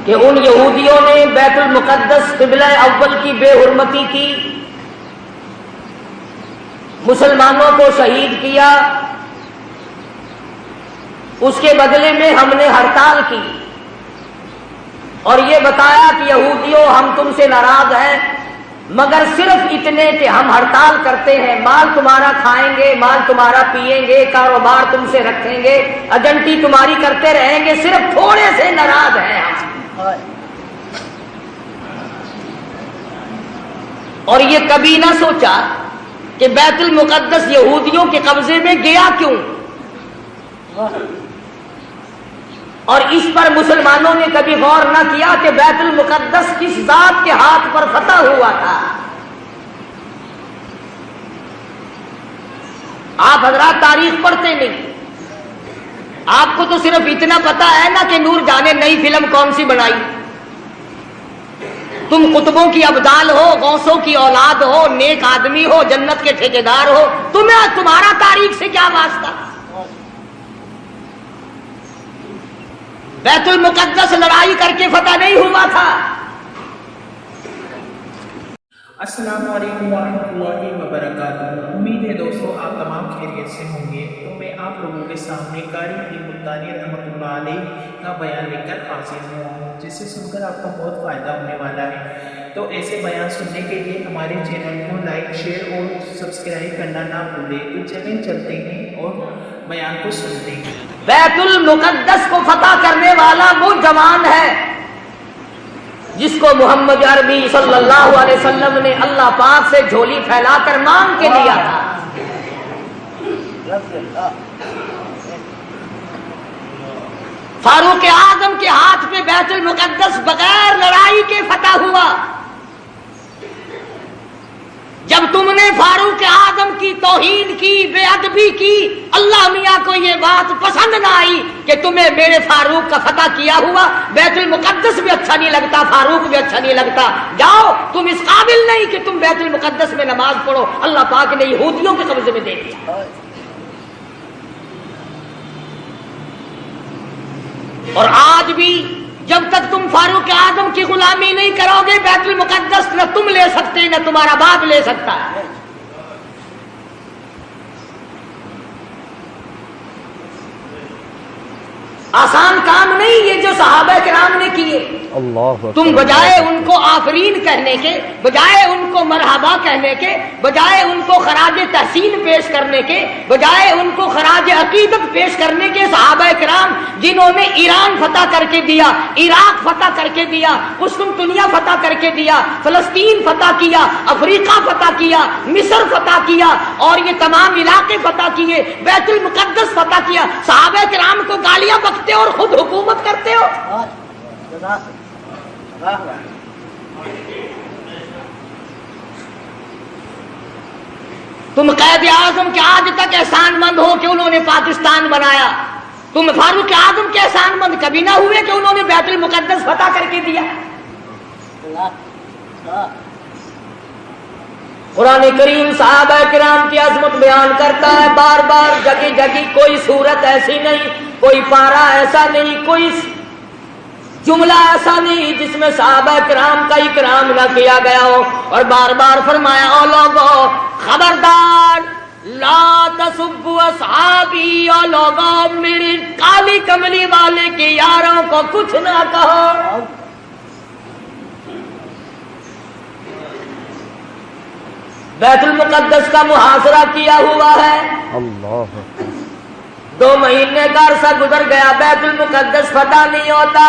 کہ ان یہودیوں نے بیت المقدس قبلہ اول کی بے حرمتی کی، مسلمانوں کو شہید کیا، اس کے بدلے میں ہم نے ہڑتال کی اور یہ بتایا کہ یہودیوں ہم تم سے ناراض ہیں، مگر صرف اتنے کہ ہم ہڑتال کرتے ہیں، مال تمہارا کھائیں گے، مال تمہارا پیئیں گے، کاروبار تم سے رکھیں گے، ایجنٹی تمہاری کرتے رہیں گے، صرف تھوڑے سے ناراض ہیں ہم۔ اور یہ کبھی نہ سوچا کہ بیت المقدس یہودیوں کے قبضے میں گیا کیوں، اور اس پر مسلمانوں نے کبھی غور نہ کیا کہ بیت المقدس کس ذات کے ہاتھ پر فتح ہوا تھا۔ آپ حضرات تاریخ پڑھتے نہیں، آپ کو تو صرف اتنا پتا ہے نا کہ نور جانے نئی فلم کون سی بنائی۔ تم قطبوں کی ابدال ہو، غوثوں کی اولاد ہو، نیک آدمی ہو، جنت کے ٹھیکیدار ہو، تمہارا تاریخ سے کیا واسطہ؟ بیت المقدس لڑائی کر کے فتح نہیں ہوا تھا۔ السلام علیکم ورحمۃ اللہ وبرکاتہ۔ امید ہے دوستو آپ تمام خیریت سے ہوں گے۔ تو میں آپ لوگوں کے سامنے قاری علی ملتانی رحمۃ اللہ علیہ کا بیان لے کر حاضر ہوا ہوں، جس سے سن کر آپ کو بہت فائدہ ہونے والا ہے۔ تو ایسے بیان سننے کے لیے ہمارے چینل کو لائک، شیئر اور سبسکرائب کرنا نہ بھولیں۔ تو چلیں چلتے ہیں اور بیان کو سنتے ہیں۔ بیت المقدس کو فتح کرنے والا وہ جوان ہے جس کو محمد عربی صلی اللہ علیہ وسلم نے اللہ پاک سے جھولی پھیلا کر مانگ کے لیا تھا۔ فاروق اعظم کے ہاتھ پہ بیت المقدس بغیر لڑائی کے فتح ہوا۔ جب تم نے فاروق اعظم کی توہین کی، بے ادبی کی، اللہ میاں کو یہ بات پسند نہ آئی کہ تمہیں میرے فاروق کا فتح کیا ہوا بیت المقدس بھی اچھا نہیں لگتا، فاروق بھی اچھا نہیں لگتا، جاؤ تم اس قابل نہیں کہ تم بیت المقدس میں نماز پڑھو، اللہ پاک نے یہودیوں کے قبضے میں دے دیا۔ اور آج بھی جب تک تم فاروق اعظم کی غلامی نہیں کرو گے، بیت المقدس نہ تم لے سکتے نہ تمہارا باپ لے سکتا ہے۔ آسان کام نہیں یہ جو صحابہ کرام نے کیے۔ تم بجائے ان کو آفرین کہنے کے، بجائے ان کو مرحبا کہنے کے، بجائے ان کو خراج تحسین پیش کرنے کے، بجائے ان کو خراج عقیدت پیش کرنے کے، صحابہ کرام جنہوں نے ایران فتح کر کے دیا، عراق فتح کر کے دیا، قسطنطنیہ فتح کر کے دیا، فلسطین فتح کیا، افریقہ فتح کیا، مصر فتح کیا، اور یہ تمام علاقے فتح کیے، بیت المقدس فتح کیا، صحابہ کرام کو گالیاں بکتے اور خود حکومت کرتے ہو۔ تم قائد اعظم کے آج تک احسان مند ہو کہ انہوں نے پاکستان بنایا، تم فاروق اعظم کے احسان مند کبھی نہ ہوئے کہ انہوں نے بیت المقدس فتح کر کے دیا۔ قرآن کریم صحابہ کرام کی عظمت بیان کرتا ہے بار بار، جگہ جگہ کوئی صورت ایسی نہیں، کوئی پارہ ایسا نہیں، کوئی جملہ ایسا نہیں جس میں صحابہ کرام کا اکرام نہ کیا گیا ہو، اور بار بار فرمایا او لوگو خبردار لا تسبوا اصحابی، او لوگو میری کالی کملی والے کے یاروں کو کچھ نہ کہو۔ بیت المقدس کا محاصرہ کیا ہوا ہے، 2 مہینے کا عرصہ گزر گیا، بیت المقدس فتح نہیں ہوتا۔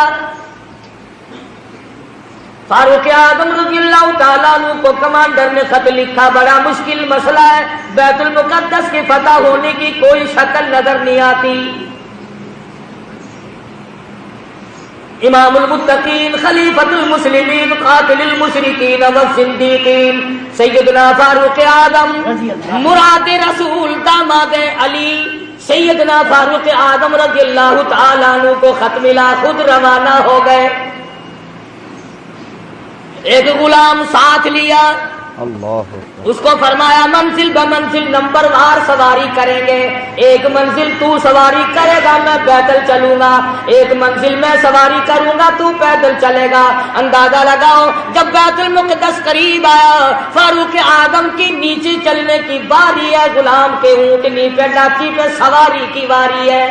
فاروق اعظم رضی اللہ تعالیٰ عنہ کو کمانڈر نے خط لکھا، بڑا مشکل مسئلہ ہے، بیت المقدس کی فتح ہونے کی کوئی شکل نظر نہیں آتی۔ امام المتقین، خلیفۃ المسلمین، قاتل المشرکین والصدیقین، سیدنا فاروق اعظم مراد رسول، داماد علی، سیدنا فاروق اعظم رضی اللہ تعالیٰ عنہ کو خط ملا، خود روانہ ہو گئے، ایک غلام ساتھ لیا، اس کو فرمایا منزل ب منزل نمبر وار سواری کریں گے، ایک منزل تو سواری کرے گا میں پیدل چلوں گا، ایک منزل میں سواری کروں گا تو پیدل چلے گا۔ اندازہ لگاؤ جب بیت المقدس قریب آیا، فاروق اعظم کی نیچے چلنے کی باری ہے، غلام کے اونٹنی پہ ڈاچی پہ سواری کی باری ہے۔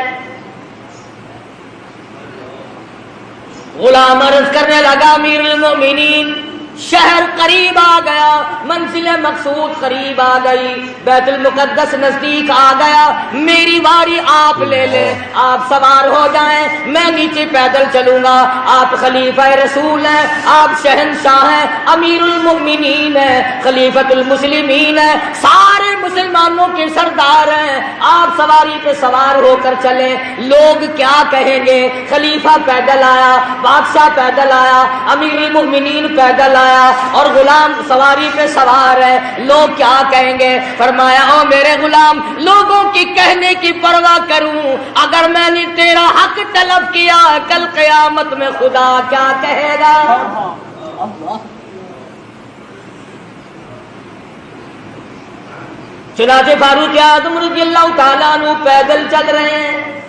غلام عرض کرنے لگا امیر المومنین شہر قریب آ گیا، منزل مقصود قریب آ گئی، بیت المقدس نزدیک آ گیا، میری باری آپ لے لیں، آپ سوار ہو جائیں، میں نیچے پیدل چلوں گا۔ آپ خلیفہ رسول ہیں، آپ شہنشاہ ہیں، امیر المؤمنین ہیں، خلیفۃ المسلمین ہیں، سارے مسلمانوں کے سردار ہیں، آپ سواری پہ سوار ہو کر چلیں، لوگ کیا کہیں گے؟ خلیفہ پیدل آیا، بادشاہ پیدل آیا، امیر المؤمنین پیدل آیا اور غلام سواری پہ سوار ہے، لوگ کیا کہیں گے؟ فرمایا او میرے غلام، لوگوں کی کہنے کی پرواہ کروں، اگر میں نے تیرا حق طلب کیا کل قیامت میں خدا کیا کہے گا؟ چنانچہ فاروق اعظم رضی اللہ تعالیٰ عنہ پیدل چل رہے ہیں،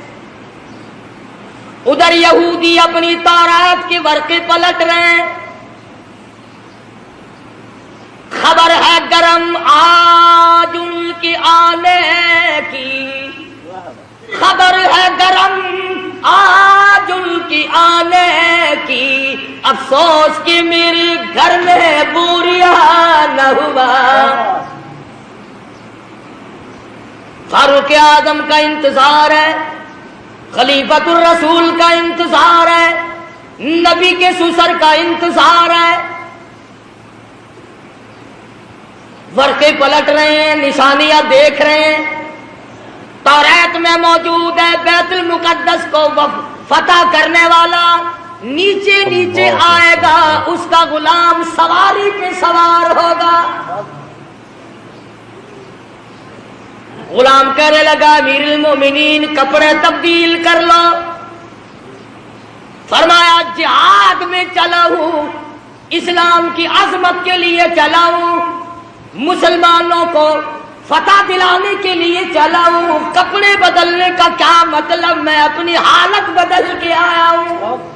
ادھر یہودی اپنی تورات کے ورقے پلٹ رہے ہیں، خبر ہے گرم آج ان کی آنے کی، خبر ہے گرم آج ان کی آنے کی، افسوس کہ میرے گھر میں بوریا نہ ہوا۔ فاروق اعظم کا انتظار ہے، خلیفۃ الرسول کا انتظار ہے، نبی کے سسر کا انتظار ہے، ورقے پلٹ رہے ہیں، نشانیاں دیکھ رہے ہیں، تورات میں موجود ہے بیت المقدس کو فتح کرنے والا نیچے نیچے آئے گا، اس کا غلام سواری پہ سوار ہوگا۔ غلام کہنے لگا امیر المومنین کپڑے تبدیل کر لو، فرمایا جہاد میں چلا ہوں، اسلام کی عظمت کے لیے چلا ہوں، مسلمانوں کو فتح دلانے کے لیے چلا ہوں، کپڑے بدلنے کا کیا مطلب، میں اپنی حالت بدل کے آیا ہوں۔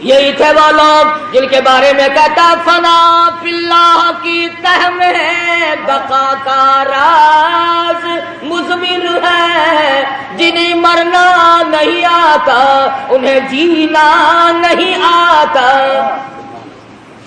یہی تھے وہ لوگ جن کے بارے میں کہتا فنا فی اللہ کی تہ میں بقا کا راز مضمر ہے، جنہیں مرنا نہیں آتا انہیں جینا نہیں آتا۔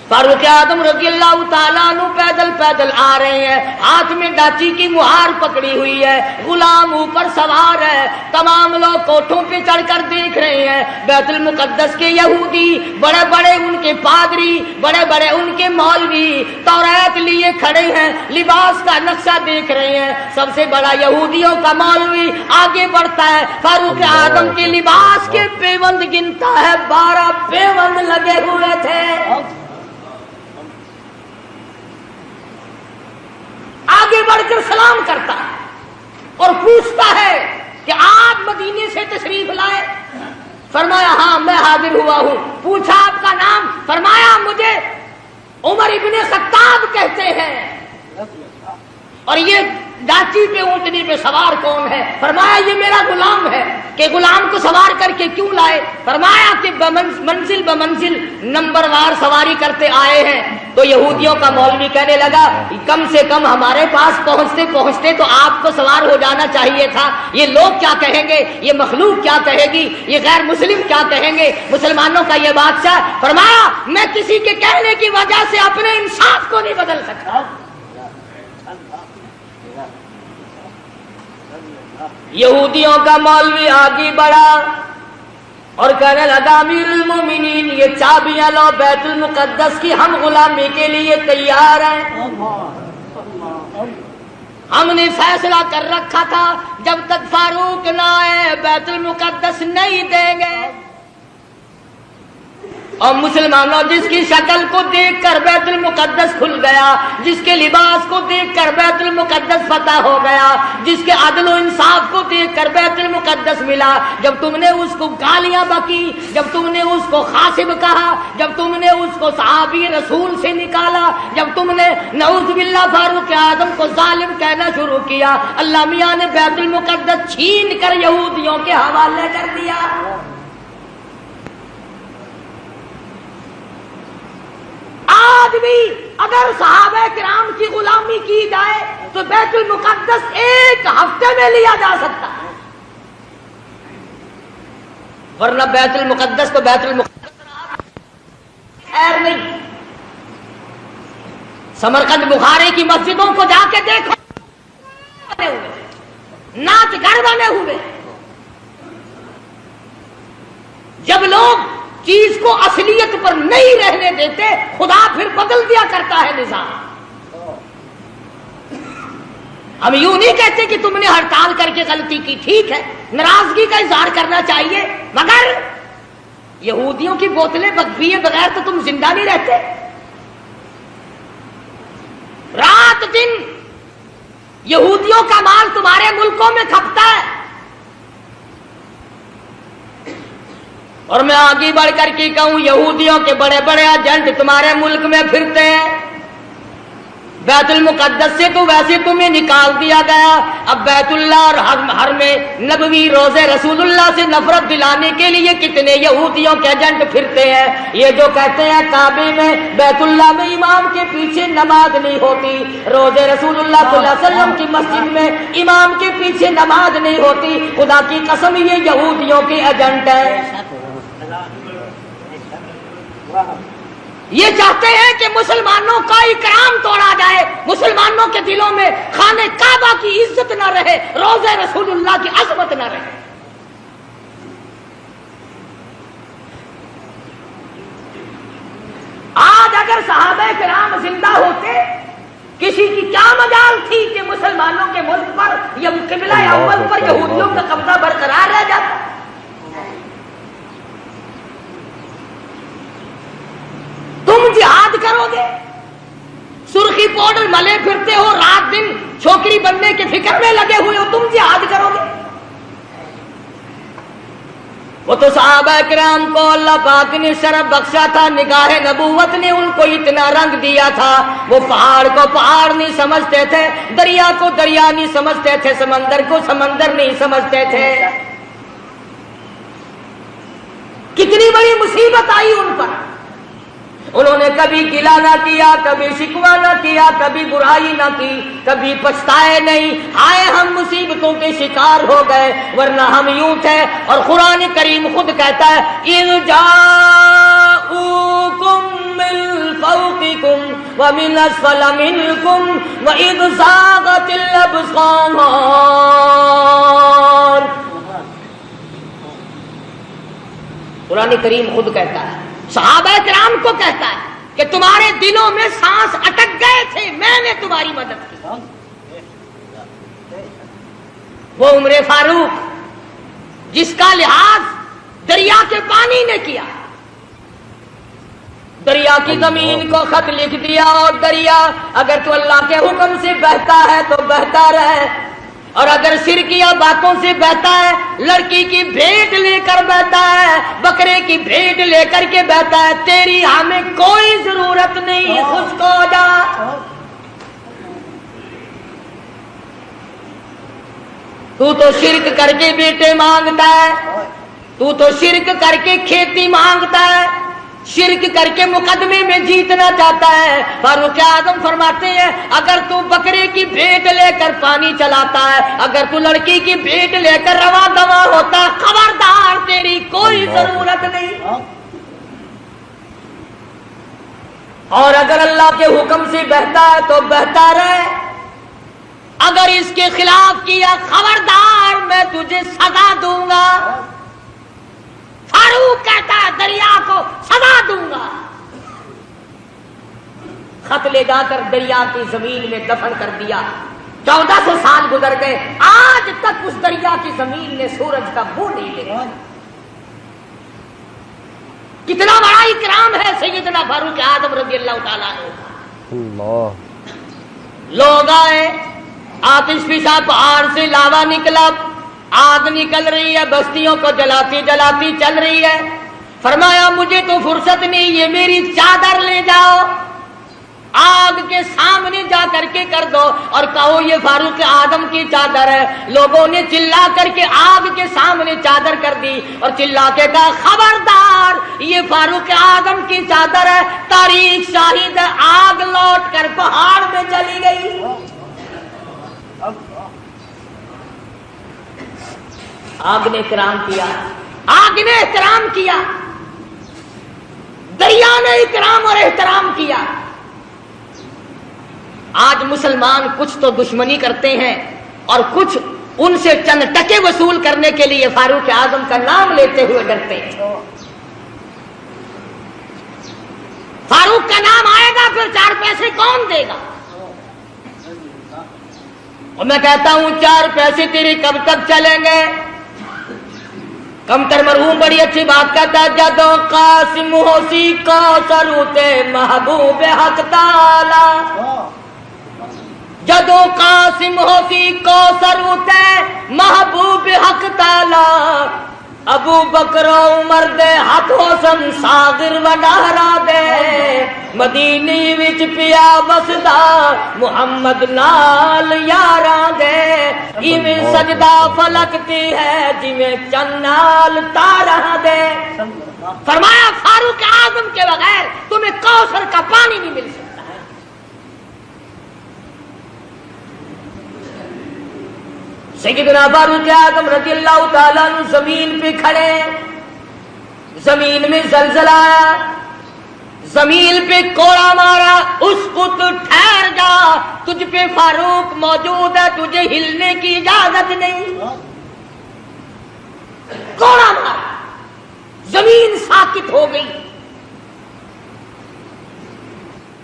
فاروق اعظم رضی اللہ تعالیٰ عنہ پیدل پیدل آ رہے ہیں، ہاتھ میں ڈاچی کی مہار پکڑی ہوئی ہے، غلام اوپر سوار ہے، تمام لوگ کوٹھوں پہ چڑھ کر دیکھ رہے ہیں، بیت المقدس کے یہودی، بڑے بڑے ان کے پادری، بڑے بڑے ان کے مولوی تورات لیے کھڑے ہیں، لباس کا نقشہ دیکھ رہے ہیں، سب سے بڑا یہودیوں کا مولوی آگے بڑھتا ہے، فاروق اعظم کے لباس کے پیوند گنتا ہے، 12 پیوند لگے ہوئے تھے۔ آگے بڑھ کر سلام کرتا ہے اور پوچھتا ہے کہ آپ مدینے سے تشریف لائے؟ فرمایا ہاں میں حاضر ہوا ہوں۔ پوچھا آپ کا نام؟ فرمایا مجھے عمر ابن خطاب کہتے ہیں۔ اور یہ ڈاچی پہ اونٹنی پہ سوار کون ہے؟ فرمایا یہ میرا غلام ہے۔ کہ غلام کو سوار کر کے کیوں لائے؟ فرمایا کہ منزل بمنزل نمبر وار سواری کرتے آئے ہیں۔ تو یہودیوں کا مولوی کہنے لگا کم سے کم ہمارے پاس پہنچتے پہنچتے تو آپ کو سوار ہو جانا چاہیے تھا، یہ لوگ کیا کہیں گے، یہ مخلوق کیا کہے گی، یہ غیر مسلم کیا کہیں گے، مسلمانوں کا یہ بادشاہ۔ فرمایا میں کسی کے کہنے کی وجہ سے اپنے انصاف کو نہیں بدل سکتا۔ یہودیوں کا مولوی آگے بڑھا اور کہنے لگا امیر المومنین یہ چابیاں لو بیت المقدس کی، ہم غلامی کے لیے تیار ہیں۔ ہم نے فیصلہ کر رکھا تھا جب تک فاروق نہ آئے بیت المقدس نہیں دیں گے۔ اور مسلمانوں جس کی شکل کو دیکھ کر بیت المقدس کھل گیا، جس کے لباس کو دیکھ کر بیت المقدس فتح ہو گیا، جس کے عدل و انصاف کو دیکھ کر بیت المقدس ملا، جب تم نے اس کو گالیاں بکی، جب تم نے اس کو خاصب کہا، جب تم نے اس کو صحابی رسول سے نکالا، جب تم نے نعوذ باللہ فاروق اعظم کو ظالم کہنا شروع کیا، اللہ میاں نے بیت المقدس چھین کر یہودیوں کے حوالے کر دیا۔ آج بھی اگر صحابہ کرام کی غلامی کی جائے تو بیت المقدس ایک ہفتے میں لیا جا سکتا ہے، ورنہ بیت المقدس تو بیت المقدس خیر نہیں۔ سمرقند بخاری کی مسجدوں کو جا کے دیکھو، بنے ہوئے ناچ گھر بنے ہوئے۔ جب لوگ چیز کو اصلیت پر نہیں رہنے دیتے، خدا پھر بدل دیا کرتا ہے نظام۔ ہم یوں نہیں کہتے کہ تم نے ہڑتال کر کے غلطی کی، ٹھیک ہے، ناراضگی کا اظہار کرنا چاہیے، مگر یہودیوں کی بوتلیں پیے بغیر تو تم زندہ نہیں رہتے۔ رات دن یہودیوں کا مال تمہارے ملکوں میں کھپتا ہے، اور میں آگے بڑھ کر کے کہوں یہودیوں کے بڑے بڑے ایجنٹ تمہارے ملک میں پھرتے ہیں۔ بیت المقدس سے تو ویسے تمہیں نکال دیا گیا، اب بیت اللہ اور حرم نبوی روضے رسول اللہ سے نفرت دلانے کے لیے کتنے یہودیوں کے ایجنٹ پھرتے ہیں۔ یہ جو کہتے ہیں کعبے میں بیت اللہ میں امام کے پیچھے نماز نہیں ہوتی، روضے رسول اللہ صلی اللہ علیہ وسلم کی مسجد میں امام کے پیچھے نماز نہیں ہوتی، خدا کی قسم یہ یہودیوں کے ایجنٹ ہیں۔ یہ چاہتے ہیں کہ مسلمانوں کا اکرام توڑا جائے، مسلمانوں کے دلوں میں خانہ کعبہ کی عزت نہ رہے، روضہ رسول اللہ کی عظمت نہ رہے۔ آج اگر صحابہ کرام زندہ ہوتے، کسی کی کیا مجال تھی کہ مسلمانوں کے ملک پر یا قبلہ اول پر یہودیوں کا قبضہ برقرار رہ جاتا۔ تم جہاد کرو گے، سرخی پاؤڈر ملے پھرتے ہو، رات دن چھوکری بننے کے فکر میں لگے ہوئے ہو، تم جہاد کرو گے؟ وہ تو صحابہ کرام کو اللہ پاک نے شرف بخشا تھا، نگاہ نبوت نے ان کو اتنا رنگ دیا تھا، وہ پہاڑ کو پہاڑ نہیں سمجھتے تھے، دریا کو دریا نہیں سمجھتے تھے، سمندر کو سمندر نہیں سمجھتے تھے۔ کتنی بڑی مصیبت آئی ان پر، انہوں نے کبھی گلہ نہ کیا، کبھی شکوہ نہ کیا، کبھی برائی نہ کی، کبھی پچھتائے نہیں، ہائے ہم مصیبتوں کے شکار ہو گئے، ورنہ ہم یوں تھے۔ اور قرآن کریم خود کہتا ہے اِذْ جَاءُوكُم مِّن فَوْقِكُمْ وَمِنْ أَسْفَلَ مِنْكُمْ وَإِذْ زَاغَتِ الْأَبْصَارُ۔ قرآن کریم خود کہتا ہے، صحابہ کرام کو کہتا ہے کہ تمہارے دلوں میں سانس اٹک گئے تھے، میں نے تمہاری مدد کی۔ وہ عمر فاروق جس کا لحاظ دریا کے پانی نے کیا، دریا کی زمین کو خط لکھ دیا، اور دریا اگر تو اللہ کے حکم سے بہتا ہے تو بہتا رہے، اور اگر شرکیہ باتوں سے بہتا ہے، لڑکی کی بھیٹ لے کر بہتا ہے، بکرے کی بھیٹ لے کر کے بہتا ہے، تیری ہمیں کوئی ضرورت نہیں، خشک ہو جا۔ تو تو شرک کر کے بیٹے مانگتا ہے، تو تو شرک کر کے کھیتی مانگتا ہے، شرک کر کے مقدمے میں جیتنا چاہتا ہے۔ فاروق اعظم فرماتے ہیں اگر تو بکرے کی بھیٹ لے کر پانی چلاتا ہے، اگر تو لڑکی کی بھیٹ لے کر رواں دواں ہوتا ہے، خبردار تیری کوئی ضرورت نہیں۔ اور اگر اللہ کے حکم سے بہتا ہے تو بہتا رہے، اگر اس کے خلاف کیا خبردار میں تجھے سزا دوں گا۔ فاروق کہتا ہے دریا کو سزا دوں گا۔ خط لے جا کر دریا کی زمین میں دفن کر دیا، 1400 سال گزر گئے، آج تک اس دریا کی زمین نے سورج کا بو نہیں لیا۔ کتنا بڑا اکرام ہے سیدنا فاروق اعظم رضی اللہ تعالیٰ عنہ۔ اللہ لوگ آئے، آتش فشاں پہاڑ سے لاوا نکلا، آگ نکل رہی ہے، بستیوں کو جلاتی جلاتی چل رہی ہے۔ فرمایا مجھے تو فرصت نہیں، یہ میری چادر لے جاؤ، آگ کے سامنے جا کر کے کر دو اور کہو یہ فاروق اعظم کی چادر ہے۔ لوگوں نے چلا کر کے آگ کے سامنے چادر کر دی اور چلا کے کہا خبردار یہ فاروق اعظم کی چادر ہے، تاریخ شاہد ہے، آگ لوٹ کر پہاڑ میں چلی گئی۔ آگ نے احترام کیا، آگ نے احترام کیا، دریا نے اکرام اور احترام کیا۔ آج مسلمان کچھ تو دشمنی کرتے ہیں اور کچھ ان سے چند ٹکے وصول کرنے کے لیے فاروق اعظم کا نام لیتے ہوئے ڈرتے ہیں۔ فاروق کا نام آئے گا پھر 4 پیسے کون دے گا؟ اور میں کہتا ہوں 4 پیسے تیرے کب تک چلیں گے؟ کمتر مرحوم بڑی اچھی بات کہتا ہے، جدو قاسم ہوسی کو سروتے محبوب حق تعالی، جدو قاسم ہوسی کو سروتے محبوب حق تعالی، ابو بکر و عمر دے ہاتھ حسن ساغر وڈارا دے، مدینی وچ پیا وسدا محمد نال یاراں دے، ایویں سجدہ فلکتی ہے جویں چن نال تاراں دے۔ فرمایا فاروق اعظم کے بغیر تمہیں کوثر کا پانی نہیں مل سکتا۔ سیدنا فاروق اعظم رضی اللہ تعالیٰ عنہ زمین پہ کھڑے، زمین میں زلزلہ آیا، زمین پہ کوڑا مارا، اسکت ٹھہر جا، تجھ پہ فاروق موجود ہے، تجھے ہلنے کی اجازت نہیں۔ کوڑا مارا، زمین ساکت ہو گئی،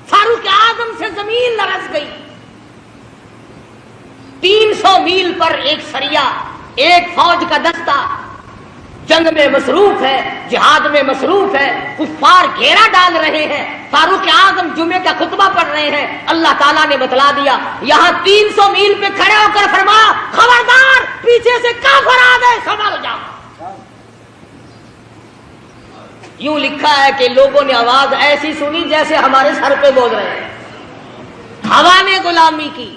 فاروق اعظم سے زمین لرز گئی۔ 300 میل پر ایک سریا، ایک فوج کا دستہ جنگ میں مصروف ہے، جہاد میں مصروف ہے، کفار گھیرا ڈال رہے ہیں، فاروق اعظم جمعے کا خطبہ پڑھ رہے ہیں۔ اللہ تعالیٰ نے بتلا دیا، یہاں 300 میل پہ کھڑے ہو کر فرمایا خبردار پیچھے سے کافر آ گئے، سنبھل جاؤ۔ یوں لکھا ہے کہ لوگوں نے آواز ایسی سنی جیسے ہمارے سر پہ بول رہے ہیں۔ ہوا نے غلامی کی،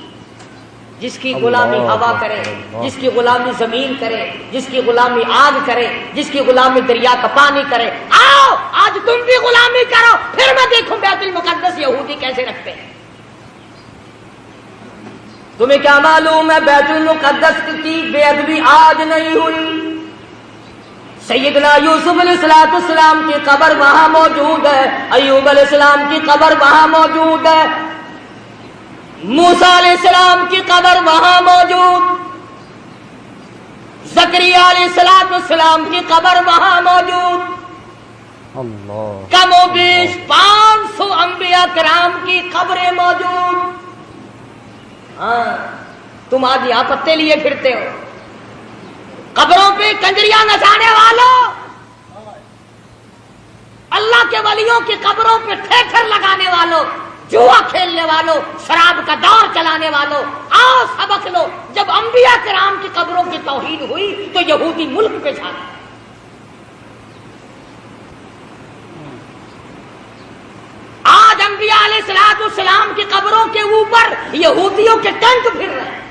جس کی غلامی ہوا کرے، جس کی غلامی زمین کرے، جس کی غلامی آگ کرے، جس کی غلامی دریا کا پانی کرے، آؤ آج تم بھی غلامی کرو، پھر میں دیکھوں بیت المقدس یہودی کیسے رکھتے ہیں۔ تمہیں کیا معلوم ہے بیت المقدس کی بے ادبی آج نہیں ہوئی؟ سیدنا یوسف علیہ السلام کی قبر وہاں موجود ہے، ایوب علیہ السلام کی قبر وہاں موجود ہے، موسیٰ علیہ السلام کی قبر وہاں موجود، زکریا علیہ السلام کی قبر وہاں موجود، کم و بیش 500 انبیاء کرام کی قبریں موجود۔ ہاں تم آج یہاں پتے لیے پھرتے ہو، قبروں پہ کنجریاں نچانے والوں، اللہ کے ولیوں کی قبروں پہ ٹھیکر لگانے والوں، جوا کھیلنے والوں، شراب کا دور چلانے والوں، آؤ سبق لو۔ جب انبیاء کرام کی قبروں کی توہین ہوئی تو یہودی ملک پہ چھا گئے۔ آج انبیاء علیہ السلام کی قبروں کے اوپر یہودیوں کے ٹینک پھر رہے ہیں۔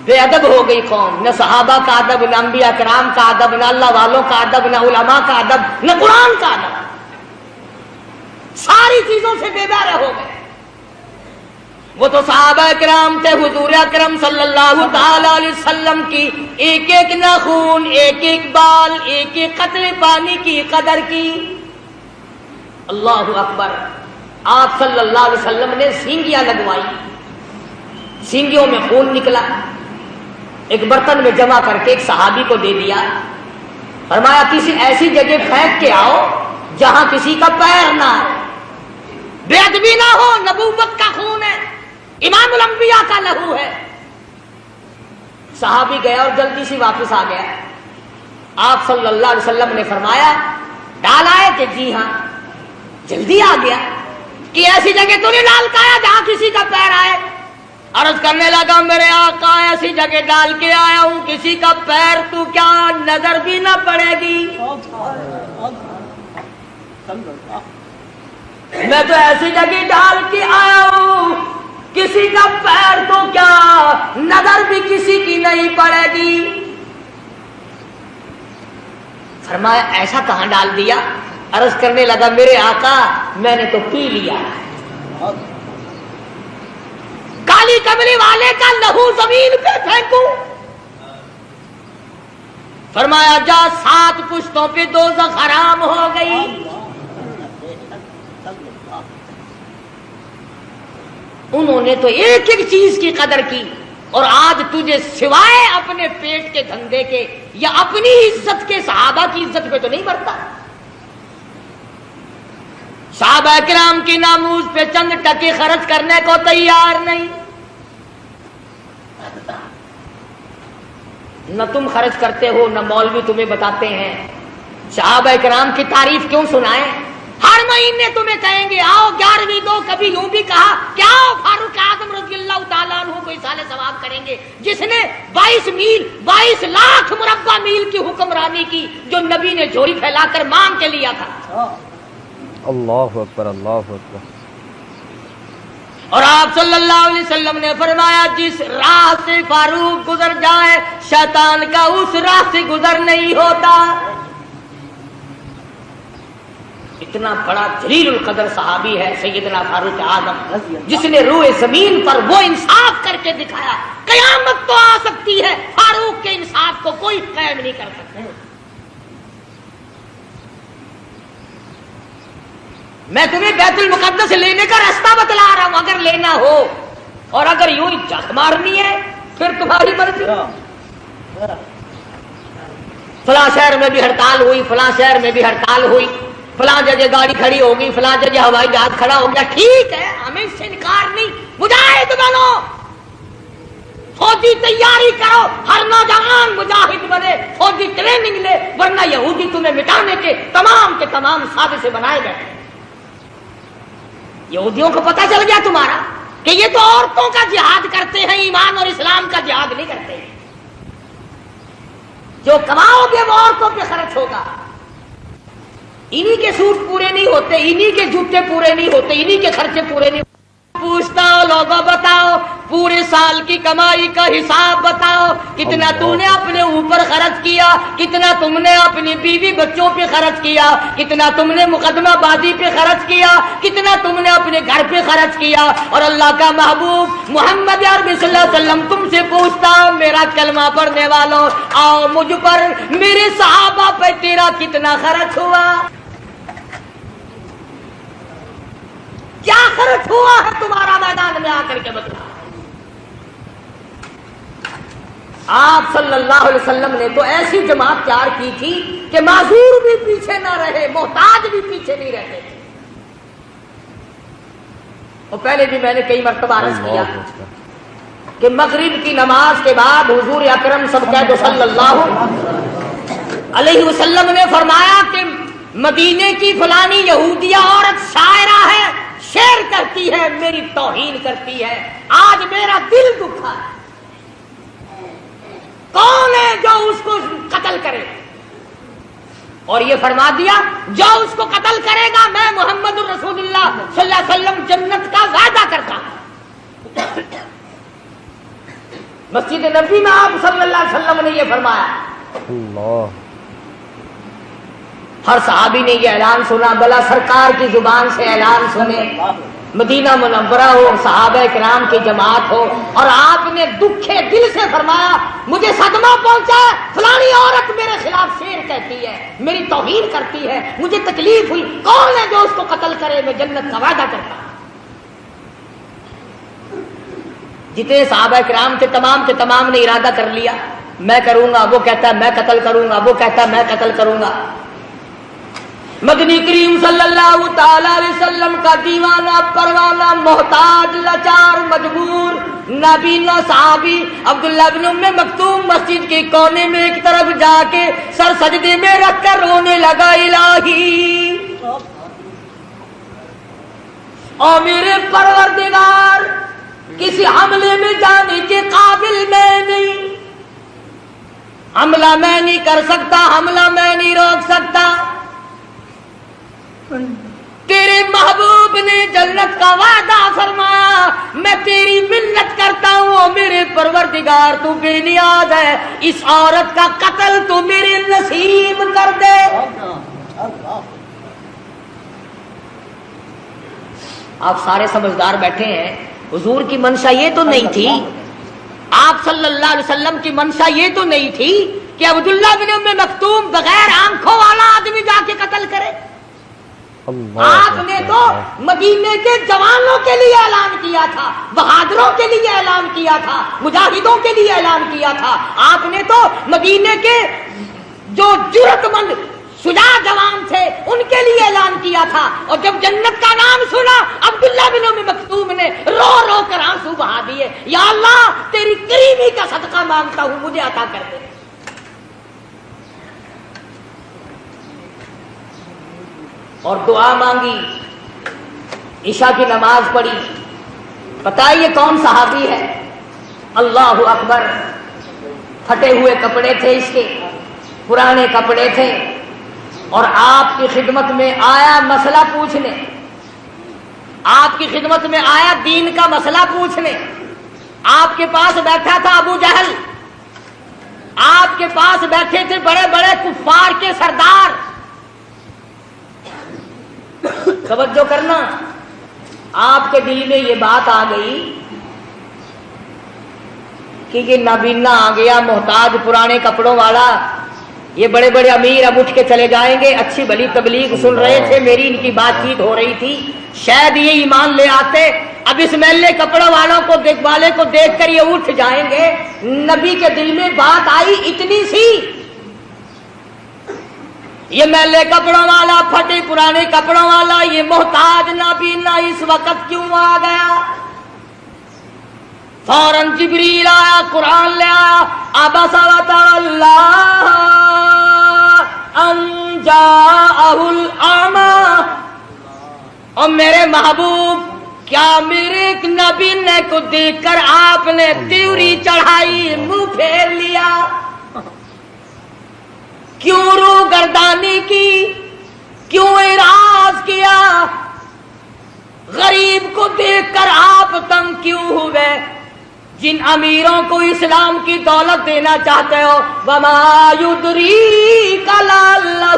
بے ادب ہو گئی قوم، نہ صحابہ کا ادب، نہ انبیاء کرام کا ادب، نہ اللہ والوں کا ادب، نہ علماء کا ادب، نہ قرآن کا ادب، ساری چیزوں سے بے بہرے ہو گئے۔ وہ تو صحابہ کرام تھے، حضور اکرم صلی اللہ تعالی علیہ وسلم کی ایک ایک ناخون، ایک ایک بال، ایک ایک قطرے پانی کی قدر کی۔ اللہ اکبر۔ آپ صلی اللہ علیہ وسلم نے سینگیاں لگوائی، سینگیوں میں خون نکلا، ایک برتن میں جمع کر کے ایک صحابی کو دے دیا، فرمایا کسی ایسی جگہ پھینک کے آؤ جہاں کسی کا پیر نہ ہو، بے ادبی نہ ہو، نبوت کا خون ہے، امام الانبیاء کا لہو ہے۔ صحابی گیا اور جلدی سے واپس آ گیا، آپ صلی اللہ علیہ وسلم نے فرمایا ڈال آئے کہ جی ہاں. جلدی آ گیا کہ ایسی جگہ تو نہیں ڈال کے آیا جہاں کسی کا پیر آئے. عرض کرنے لگا میرے آقا ایسی جگہ ڈال کے آیا ہوں کسی کا پیر تو کیا نظر بھی نہ پڑے گی. میں تو ایسی جگہ ڈال کے آیا ہوں کسی کا پیر تو کیا نظر بھی کسی کی نہیں پڑے گی. فرمایا ایسا کہاں ڈال دیا؟ عرض کرنے لگا میرے آقا میں نے تو پی لیا. کالی کملی والے کا لہو زمین پہ پھینکوں؟ فرمایا جا 7 پشتوں پہ دوزخ حرام ہو گئی. انہوں نے تو ایک ایک چیز کی قدر کی اور آج تجھے سوائے اپنے پیٹ کے دھندے کے یا اپنی عزت کے صحابہ کی عزت پہ تو نہیں مرتا. صحابہ کرام کی ناموز پہ چند ٹکے خرچ کرنے کو تیار نہیں. نہ تم خرچ کرتے ہو نہ مولوی تمہیں بتاتے ہیں. صحابہ کرام کی تعریف کیوں سنائیں؟ ہر مہینے تمہیں کہیں گے آؤ 11ویں دو. کبھی یوں بھی کہا کیا فاروق اعظم رضی اللہ تعالیٰ عنہ کو اصالہ ثواب کریں گے جس نے 22 لاکھ مربع میل کی حکمرانی کی جو نبی نے جھولی پھیلا کر مانگ کے لیا تھا. اللہ اکبر اللہ اکبر. اور آپ صلی اللہ علیہ وسلم نے فرمایا جس راہ سے فاروق گزر جائے شیطان کا اس راہ سے گزر نہیں ہوتا. اتنا بڑا جلیل القدر صحابی ہے سیدنا فاروق اعظم جس نے روئے زمین پر وہ انصاف کر کے دکھایا. قیامت تو آ سکتی ہے فاروق کے انصاف کو کوئی قائم نہیں کر سکتا. میں تمہیں بیت المقدس لینے کا راستہ بتلا رہا ہوں اگر لینا ہو اور اگر یوں ہی جھک مارنی ہے پھر تمہاری مرضی. فلاں شہر میں بھی ہڑتال ہوئی فلاں شہر میں بھی ہڑتال ہوئی فلاں جگہ گاڑی کھڑی ہوگی فلاں جگہ ہوائی جہاز کھڑا ہو گیا. ٹھیک ہے ہمیں اس سے انکار نہیں. مجاہد بنو فوجی تیاری کرو. ہر نوجوان مجاہد بنے فوجی ٹریننگ لے ورنہ یہودی تمہیں مٹانے کے تمام سازشیں بنائے گئے. یہودیوں کو پتہ چل گیا تمہارا کہ یہ تو عورتوں کا جہاد کرتے ہیں ایمان اور اسلام کا جہاد نہیں کرتے. جو کماؤ گے وہ عورتوں پہ خرچ ہوگا. انہی کے سوٹ پورے نہیں ہوتے انہی کے جوتے پورے نہیں ہوتے انہی کے خرچے پورے نہیں. پوچھتا ہو لوگوں بتاؤ پورے سال کی کمائی کا حساب بتاؤ کتنا تو نے اپنے اوپر خرچ کیا کتنا تم نے اپنی بیوی بچوں پہ خرچ کیا کتنا تم نے مقدمہ بازی پہ خرچ کیا کتنا تم نے اپنے گھر پہ خرچ کیا. اور اللہ کا محبوب محمد عربی صلی اللہ علیہ وسلم تم سے پوچھتا ہوں میرا کلمہ پڑھنے والوں آؤ مجھ پر میرے صحابہ پہ تیرا کتنا خرچ ہوا. کیا خرچ ہوا ہے تمہارا میدان میں آ کر کے بتلا. آپ صلی اللہ علیہ وسلم نے تو ایسی جماعت تیار کی تھی کہ معذور بھی پیچھے نہ رہے محتاج بھی پیچھے نہیں رہتے. اور پہلے بھی میں نے کئی مرتبہ عرض کیا کہ مغرب کی نماز کے بعد حضور اکرم صلی اللہ علیہ وسلم نے فرمایا کہ مدینے کی فلانی یہودیہ عورت شاعرہ ہے شعر کرتی ہے میری توہین کرتی ہے. آج میرا دل دکھا ہے. کون ہے جو اس کو قتل کرے؟ اور یہ فرما دیا جو اس کو قتل کرے گا میں محمد الرسول اللہ صلی اللہ علیہ وسلم جنت کا وعدہ کرتا ہوں. مسجد نبی میں آپ صلی اللہ علیہ وسلم نے یہ فرمایا. اللہ ہر صحابی نے یہ اعلان سنا بلا سرکار کی زبان سے اعلان سنے. مدینہ منورہ ہو صحابہ کرام کی جماعت ہو اور آپ نے دکھے دل سے فرمایا مجھے صدمہ پہنچا فلانی عورت میرے خلاف شعر کہتی ہے میری توہین کرتی ہے مجھے تکلیف ہوئی. کون ہے جو اس کو قتل کرے میں جنت کا وعدہ کرتا ہوں. جتنے صحابہ کرام کے تمام نے ارادہ کر لیا میں کروں گا وہ کہتا ہے میں قتل کروں گا وہ کہتا ہے میں قتل کروں گا. مدنی کریم صلی اللہ تعالی علیہ وسلم کا دیوانہ پروانہ محتاج لاچار مجبور نابینا صحابی عبداللہ بن ام مکتوم مسجد کے کونے میں ایک طرف جا کے سر سجدے میں رکھ کر رونے لگا، الہی اور میرے پروردگار کسی حملے میں جانے کے قابل میں نہیں، حملہ میں نہیں کر سکتا، حملہ میں نہیں روک سکتا، تیرے محبوب نے جنت کا وعدہ فرمایا، میں تیری منت کرتا ہوں میرے پروردگار تو بے نیاز ہے، اس عورت کا قتل تو میرے نصیب کر دے۔ آپ سارے سمجھدار بیٹھے ہیں، حضور کی منشا یہ تو نہیں تھی، آپ صلی اللہ علیہ وسلم کی منشا یہ تو نہیں تھی کہ عبداللہ بن ام مکتوم بغیر آنکھوں والا آدمی جا کے قتل کرے۔ آپ نے تو مدینے کے جوانوں کے لیے اعلان کیا تھا، بہادروں کے لیے اعلان کیا تھا، مجاہدوں کے لیے اعلان کیا تھا، آپ نے تو مدینے کے جو جرأت مند شجاع جوان تھے ان کے لیے اعلان کیا تھا، اور جب جنت کا نام سنا عبداللہ بن ام مکتوم نے رو رو کر آنسو بہا دیے، یا اللہ تیری کریمی کا صدقہ مانگتا ہوں مجھے عطا کر دے۔ اور دعا مانگی، عشاء کی نماز پڑھی، پتہ ہے یہ کون صحابی ہے؟ اللہ اکبر، پھٹے ہوئے کپڑے تھے اس کے، پرانے کپڑے تھے، اور آپ کی خدمت میں آیا مسئلہ پوچھنے، آپ کی خدمت میں آیا دین کا مسئلہ پوچھنے۔ آپ کے پاس بیٹھا تھا ابو جہل، آپ کے پاس بیٹھے تھے بڑے بڑے کفار کے سردار۔ توجہ کرنا، آپ کے دل میں یہ بات آ گئی کہ یہ نابینا آ گیا محتاج پرانے کپڑوں والا، یہ بڑے بڑے امیر اب اٹھ کے چلے جائیں گے، اچھی بھلی تبلیغ سن رہے تھے، میری ان کی بات چیت ہو رہی تھی، شاید یہ ایمان لے آتے، اب اس میلے کپڑوں والوں کو دیکھ کر یہ اٹھ جائیں گے۔ نبی کے دل میں بات آئی اتنی سی، یہ میلے کپڑوں والا، پھٹے پرانے کپڑوں والا، یہ محتاج نابینا اس وقت کیوں آ گیا؟ فوراً جبریل آیا، قرآن لے آیا، عبس وتولی ان جاءہ الاعمی، اور میرے محبوب کیا میرے ایک نابینے کو دیکھ کر آپ نے تیوری چڑھائی، منہ پھیر لیا؟ کیوں روح گردانی کی، کیوں اعراض کیا؟ غریب کو دیکھ کر آپ تنگ کیوں ہوئے؟ جن امیروں کو اسلام کی دولت دینا چاہتے ہو، وما یدریک لعلہ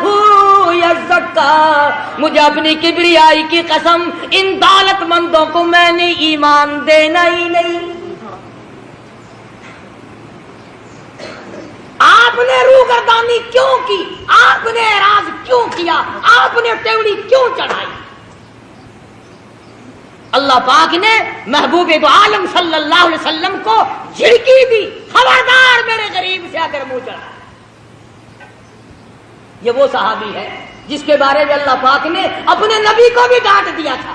یزکی، مجھے اپنی کبریائی کی قسم ان دولت مندوں کو میں نے ایمان دینا ہی نہیں۔ آپ نے روح گردانی کیوں کی؟ آپ نے اعراض کیوں کیا؟ آپ نے تیوڑی کیوں چڑھائی؟ اللہ پاک نے محبوب دو عالم صلی اللہ علیہ وسلم کو جھڑکی دی، خبردار میرے غریب سے اگر منہ چڑھا۔ یہ وہ صحابی ہے جس کے بارے میں اللہ پاک نے اپنے نبی کو بھی ڈانٹ دیا تھا۔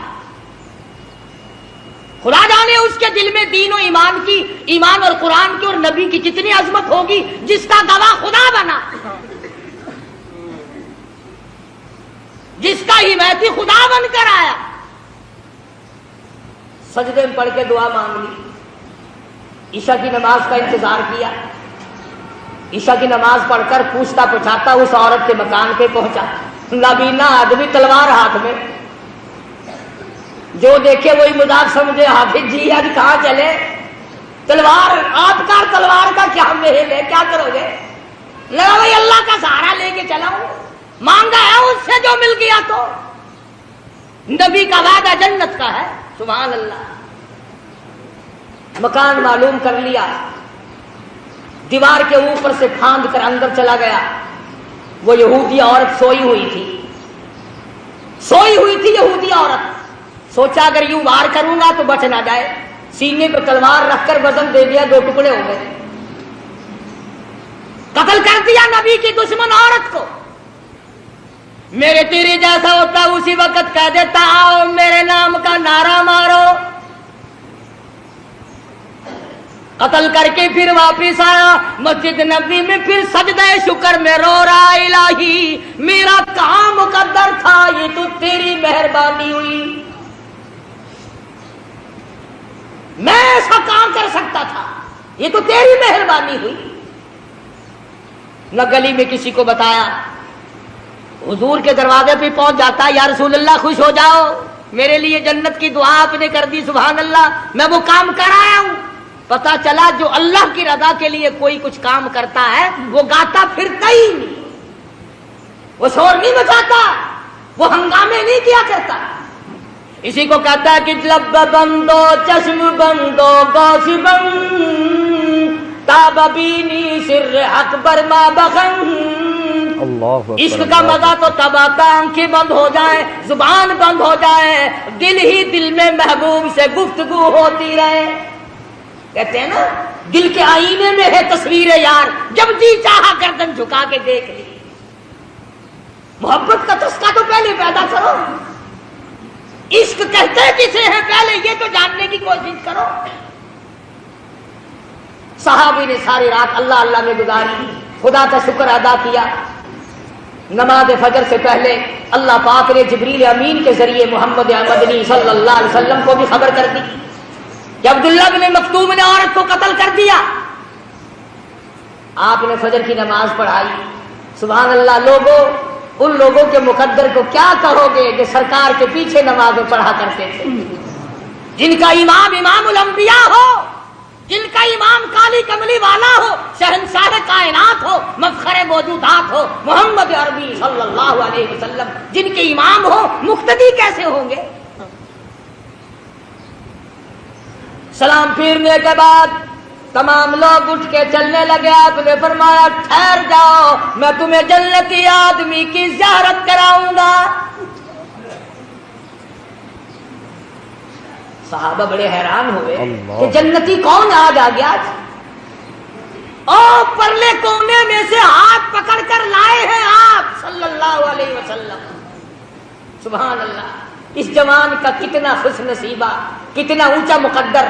خدا جانے اس کے دل میں دین و ایمان کی، ایمان اور قرآن کی اور نبی کی کتنی عظمت ہوگی، جس کا گواہ خدا بنا، جس کا حمایتی خدا بن کر آیا۔ سجدے میں پڑھ کے دعا مانگ لی، عشاء کی نماز کا انتظار کیا، عشاء کی نماز پڑھ کر پوچھتا پچھاتا اس عورت کے مکان پہ پہنچا، نابینا آدمی تلوار ہاتھ میں، جو دیکھے وہی مذاق سمجھے، حافظ جی آج کہاں چلے؟ تلوار آپ کا، تلوار کا کیا محل ہے، کیا کرو گے؟ لگا بھائی اللہ کا سہارا لے کے چلا ہوں، مانگا ہے اس سے جو مل گیا تو۔ نبی کا وعدہ جنت کا ہے، سبحان اللہ۔ مکان معلوم کر لیا، دیوار کے اوپر سے پھاند کر اندر چلا گیا۔ وہ یہودی عورت سوئی ہوئی تھی یہودی عورت۔ سوچا اگر یوں وار کروں گا تو بچ نہ جائے، سینے پہ تلوار رکھ کر وزن دے دیا، 2 ٹکڑے ہو گئے، قتل کر دیا نبی کی دشمن عورت کو۔ میرے تیرے جیسا ہوتا اسی وقت کہہ دیتا آؤ میرے نام کا نعرہ مارو. قتل کر کے پھر واپس آیا مسجد نبوی میں, پھر سجدہ شکر میں رو رہا الہی میرا کام مقدر تھا, یہ تو تیری مہربانی ہوئی, میں ایسا کام کر سکتا تھا, یہ تو تیری مہربانی ہوئی. نہ گلی میں کسی کو بتایا, حضور کے دروازے پہ پہنچ جاتا یا رسول اللہ خوش ہو جاؤ میرے لیے جنت کی دعا آپ نے کر دی, سبحان اللہ, میں وہ کام کر آیا ہوں. پتا چلا جو اللہ کی رضا کے لیے کوئی کچھ کام کرتا ہے وہ گاتا پھرتا ہی نہیں, وہ شور نہیں مچاتا, وہ ہنگامے نہیں کیا کرتا. اسی کو کہتا ہے کہ لب بندو چشم بندو گوش بند تاب بینی سر اکبر ما بخن. عشق کا مزہ تو تب آتا آنکھیں بند ہو جائیں, زبان بند ہو جائے, دل ہی دل میں محبوب سے گفتگو ہوتی رہے. کہتے ہیں نا دل کے آئینے میں ہے تصویر یار, جب جی چاہا گردن جھکا کے دیکھ لی. محبت کا تسکا تو پہلے پیدا کرو, عشق کہتے کسے ہیں پہلے یہ تو جاننے کی کوشش کرو. صحابی نے ساری رات اللہ اللہ میں گزاری, خدا کا شکر ادا کیا. نماز فجر سے پہلے اللہ پاک نے جبریل امین کے ذریعے محمد مدنی صلی اللہ علیہ وسلم کو بھی خبر کر دی کہ عبداللہ بن مکتوم نے عورت کو قتل کر دیا. آپ نے فجر کی نماز پڑھائی. سبحان اللہ, لوگوں ان لوگوں کے مقدر کو کیا کہو گے جو سرکار کے پیچھے نمازیں پڑھا کرتے تھے, جن کا امام امام الانبیاء ہو, جن کا امام کالی کملی والا ہو, شہنشاہ کائنات ہو, مفخر موجودات ہو, محمد عربی صلی اللہ علیہ وسلم جن کے امام ہو, مقتدی کیسے ہوں گے؟ سلام پھیرنے کے بعد تمام لوگ اٹھ کے چلنے لگے. آپ نے فرمایا ٹھہر جاؤ, میں تمہیں جنتی آدمی کی زیارت کراؤں گا. صحابہ بڑے حیران ہوئے کہ جنتی کون آج آ گیا. اور پرلے کونے میں سے ہاتھ پکڑ کر لائے ہیں آپ صلی اللہ علیہ وسلم. سبحان اللہ, اس جوان کا کتنا خوش نصیبہ, کتنا اونچا مقدر.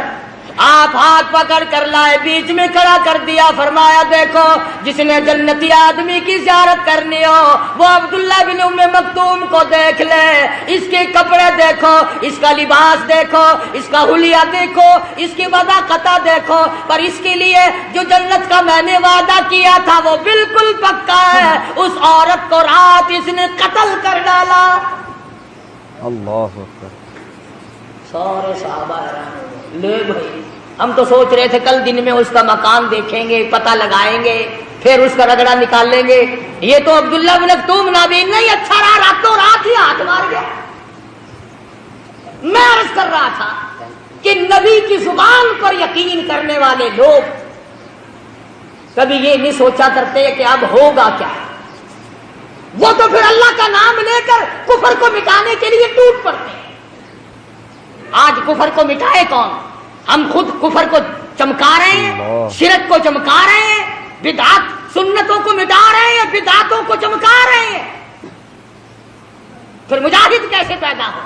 آپ ہاتھ پکڑ کر لائے, بیچ میں کھڑا کر دیا, فرمایا دیکھو جس نے جنتی آدمی کی زیارت کرنی ہو وہ عبداللہ بن ام مکتوم کو دیکھ لے. اس کے کپڑے دیکھو, اس کا لباس دیکھو, اس کا حلیہ دیکھو, اس کی وضاقتہ دیکھو, پر اس کے لیے جو جنت کا میں نے وعدہ کیا تھا وہ بالکل پکا ہے. اس عورت کو رات اس نے قتل کر ڈالا. اللہ اکبر. سارے صحابہ لے بھائی, ہم تو سوچ رہے تھے کل دن میں اس کا مکان دیکھیں گے, پتہ لگائیں گے, پھر اس کا رگڑا نکال لیں گے. یہ تو عبداللہ بن مکتوم نابین نہیں, اچھا رہا راتوں رات ہی ہاتھ مار گیا. میں عرض کر رہا تھا کہ نبی کی زبان پر یقین کرنے والے لوگ کبھی یہ نہیں سوچا کرتے کہ اب ہوگا کیا. وہ تو پھر اللہ کا نام لے کر کفر کو مٹانے کے لیے ٹوٹ پڑتے ہیں. آج کفر کو مٹائے کون؟ ہم خود کفر کو چمکا رہے ہیں, شرک کو چمکا رہے ہیں, بدعات سنتوں کو مٹا رہے ہیں, بدعاتوں کو چمکا رہے ہیں. پھر مجاہد کیسے پیدا ہو,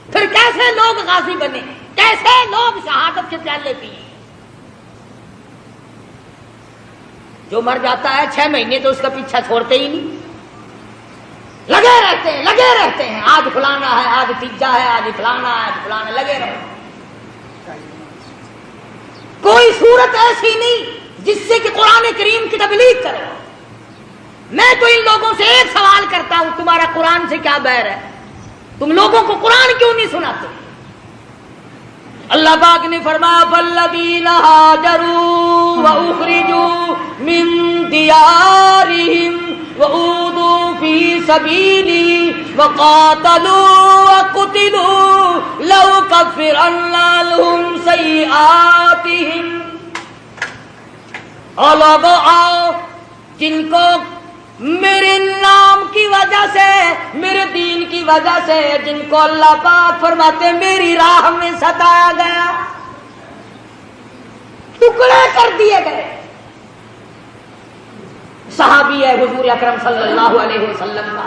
پھر کیسے لوگ غازی بنے, کیسے لوگ شہادت کے پیالے پیے. جو مر جاتا ہے 6 مہینے تو اس کا پیچھا چھوڑتے ہی نہیں, لگے رہتے ہیں. آج فلانا ہے, آج تیجا ہے, آج فلانا ہے, آج فلانا, لگے رہو. کوئی صورت ایسی نہیں جس سے کہ قرآن کریم کی تبلیغ کرو. میں تو ان لوگوں سے ایک سوال کرتا ہوں, تمہارا قرآن سے کیا بیر ہے؟ تم لوگوں کو قرآن کیوں نہیں سناتے؟ اللہ پاک نے فرمایا فالذین ہاجروا واخرجوا من دیارہم وأوذوا في سبيلي وقاتلوا وقتلوا لأكفرن عنهم سيئاتهم. اور لوگوں آؤ جن کو میرے نام کی وجہ سے, میرے دین کی وجہ سے, جن کو اللہ پاک فرماتے میری راہ میں ستایا گیا, ٹکڑے کر دیے گئے. صحابی ہے حضور اکرم صلی اللہ علیہ وسلم کا,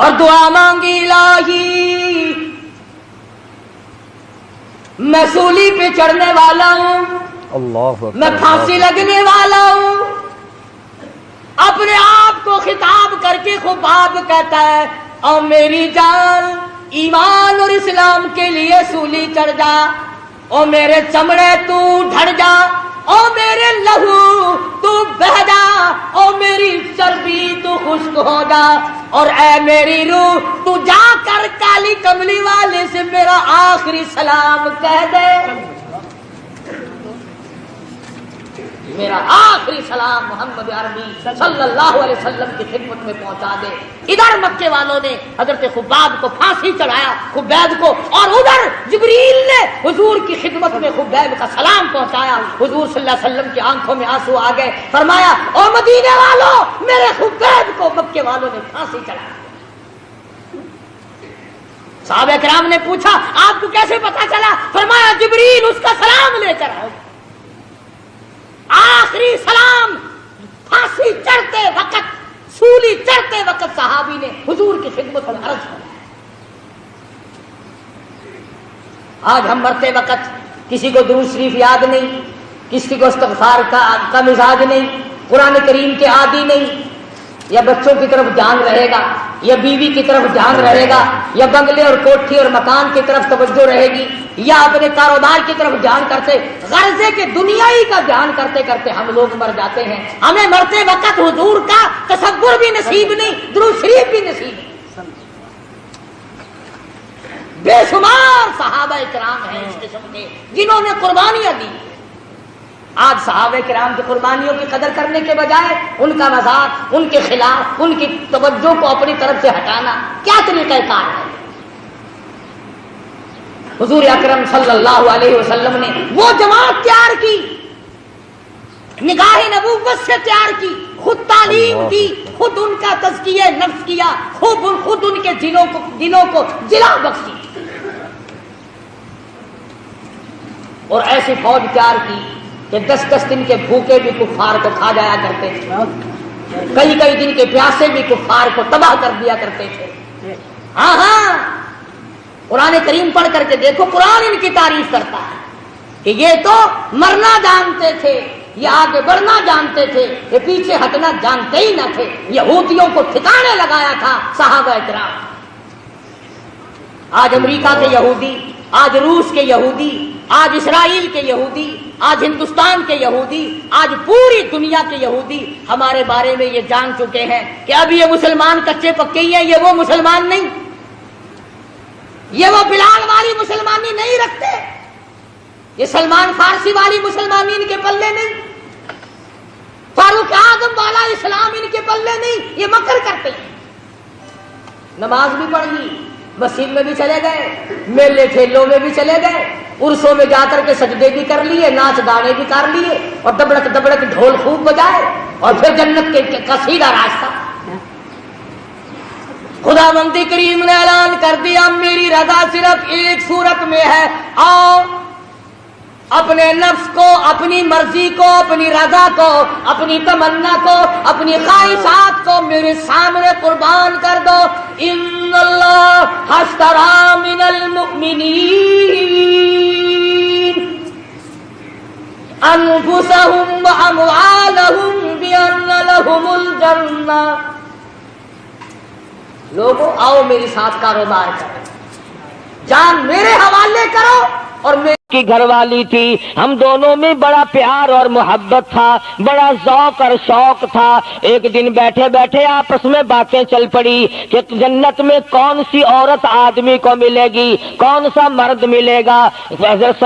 اور دعا مانگی الہی میں سولی پہ چڑھنے والا ہوں، اللہ میں پھانسی لگنے والا ہوں. اپنے آپ کو خطاب کر کے خباب کہتا ہے اور میری جان ایمان اور اسلام کے لیے سولی چڑھ جا، او میرے چمڑے تو ڈھڑ جا، او میرے لہو تو بہ جا، او میری چربی تو خشک ہو جا، اور اے میری روح تو جا کر کالی کملی والے سے میرا آخری سلام کہہ دے، میرا آخری سلام محمد عربی صلی اللہ علیہ وسلم کی خدمت میں پہنچا دے. ادھر مکے والوں نے حضرت خباب کو پھانسی چڑھایا، خبیب کو، اور ادھر جبریل نے حضور کی خدمت میں خبیب کا سلام پہنچایا. حضور صلی اللہ علیہ وسلم کی آنکھوں میں آنسو آ گئے. فرمایا او مدینے والوں میرے خبیب کو مکے والوں نے پھانسی چڑھایا. صحابہ کرام نے پوچھا آپ کو کیسے پتا چلا؟ فرمایا جبریل اس کا سلام لے کر آؤ. آخری سلام پھانسی چڑھتے وقت، سولی چڑھتے وقت صحابی نے حضور کی خدمت میں عرض کیا. آج ہم مرتے وقت کسی کو درود شریف یاد نہیں، کسی کو استغفار کا مزاج نہیں، قرآن کریم کے عادی نہیں. یا بچوں کی طرف جان رہے گا، یا بیوی کی طرف جان رہے گا، یا بنگلے اور کوٹھی اور مکان کی طرف توجہ رہے گی، یا اپنے کاروبار کی طرف جان کرتے، غرضے کے دنیائی کا جان کرتے کرتے ہم لوگ مر جاتے ہیں. ہمیں مرتے وقت حضور کا تصور بھی نصیب نہیں، درود شریف بھی نصیب نہیں. بے شمار صحابہ کرام ہیں اس قسم کے جنہوں نے قربانیاں دی. آج صحابہ کرام کی قربانیوں کی قدر کرنے کے بجائے ان کا مذاق، ان کے خلاف، ان کی توجہ کو اپنی طرف سے ہٹانا کیا طریقہ کار ہے؟ حضور اکرم صلی اللہ علیہ وسلم نے وہ جماعت تیار کی، نگاہ نبوت سے تیار کی، خود تعلیم دی، خود ان کا تزکیہ نفس کیا، خود ان کے دلوں کو جلا بخشی، اور ایسی فوج تیار کی کہ 10 دن کے بھوکے بھی کفار کو کھا جایا کرتے تھے، کئی دن کے پیاسے بھی کفار کو تباہ کر دیا کرتے تھے. ہاں قرآن کریم پڑھ کر کے دیکھو، قرآن ان کی تعریف کرتا ہے کہ یہ تو مرنا جانتے تھے، یہ آگے بڑھنا جانتے تھے، یہ پیچھے ہٹنا جانتے ہی نہ تھے. یہودیوں کو ٹھکانے لگایا تھا صحابہ کرام. آج امریکہ کے یہودی، آج روس کے یہودی، آج اسرائیل کے یہودی، آج ہندوستان کے یہودی، آج پوری دنیا کے یہودی ہمارے بارے میں یہ جان چکے ہیں کہ اب یہ مسلمان کچے پکے ہی ہیں، یہ وہ مسلمان نہیں، یہ وہ بلال والی مسلمانی نہیں رکھتے، یہ سلمان فارسی والی مسلمانی ان کے پلے نہیں، فاروق اعظم والا اسلام ان کے پلے نہیں. یہ مکر کرتے ہیں. نماز بھی پڑھ لی، مسجد میں بھی چلے گئے، میلے ٹھیلوں میں بھی چلے گئے، عرسوں میں جا کر کے سجدے بھی کر لیے، ناچ گانے بھی کر لیے، اور دبڑک دبڑک ڈھول خوب بجائے، اور پھر جنت کا سیدھا راستہ. خدا بندی کریم نے اعلان کر دیا میری رضا صرف ایک صورت میں ہے، آؤ اپنے نفس کو، اپنی مرضی کو، اپنی رضا کو، اپنی تمنا کو، اپنی خواہشات کو میرے سامنے قربان کر دو. ان اللہ اشتری من المؤمنین انفسهم واموالهم بان لهم الجنہ. لوگوں آؤ میرے ساتھ کاروبار کرو، جان میرے حوالے کرو، اور میرے کی گھر والی تھی، ہم دونوں میں بڑا پیار اور محبت تھا، بڑا ذوق اور شوق تھا. ایک دن بیٹھے بیٹھے آپس میں باتیں چل پڑی کہ جنت میں کون سی عورت آدمی کو ملے گی، کون سا مرد ملے گا. حضرت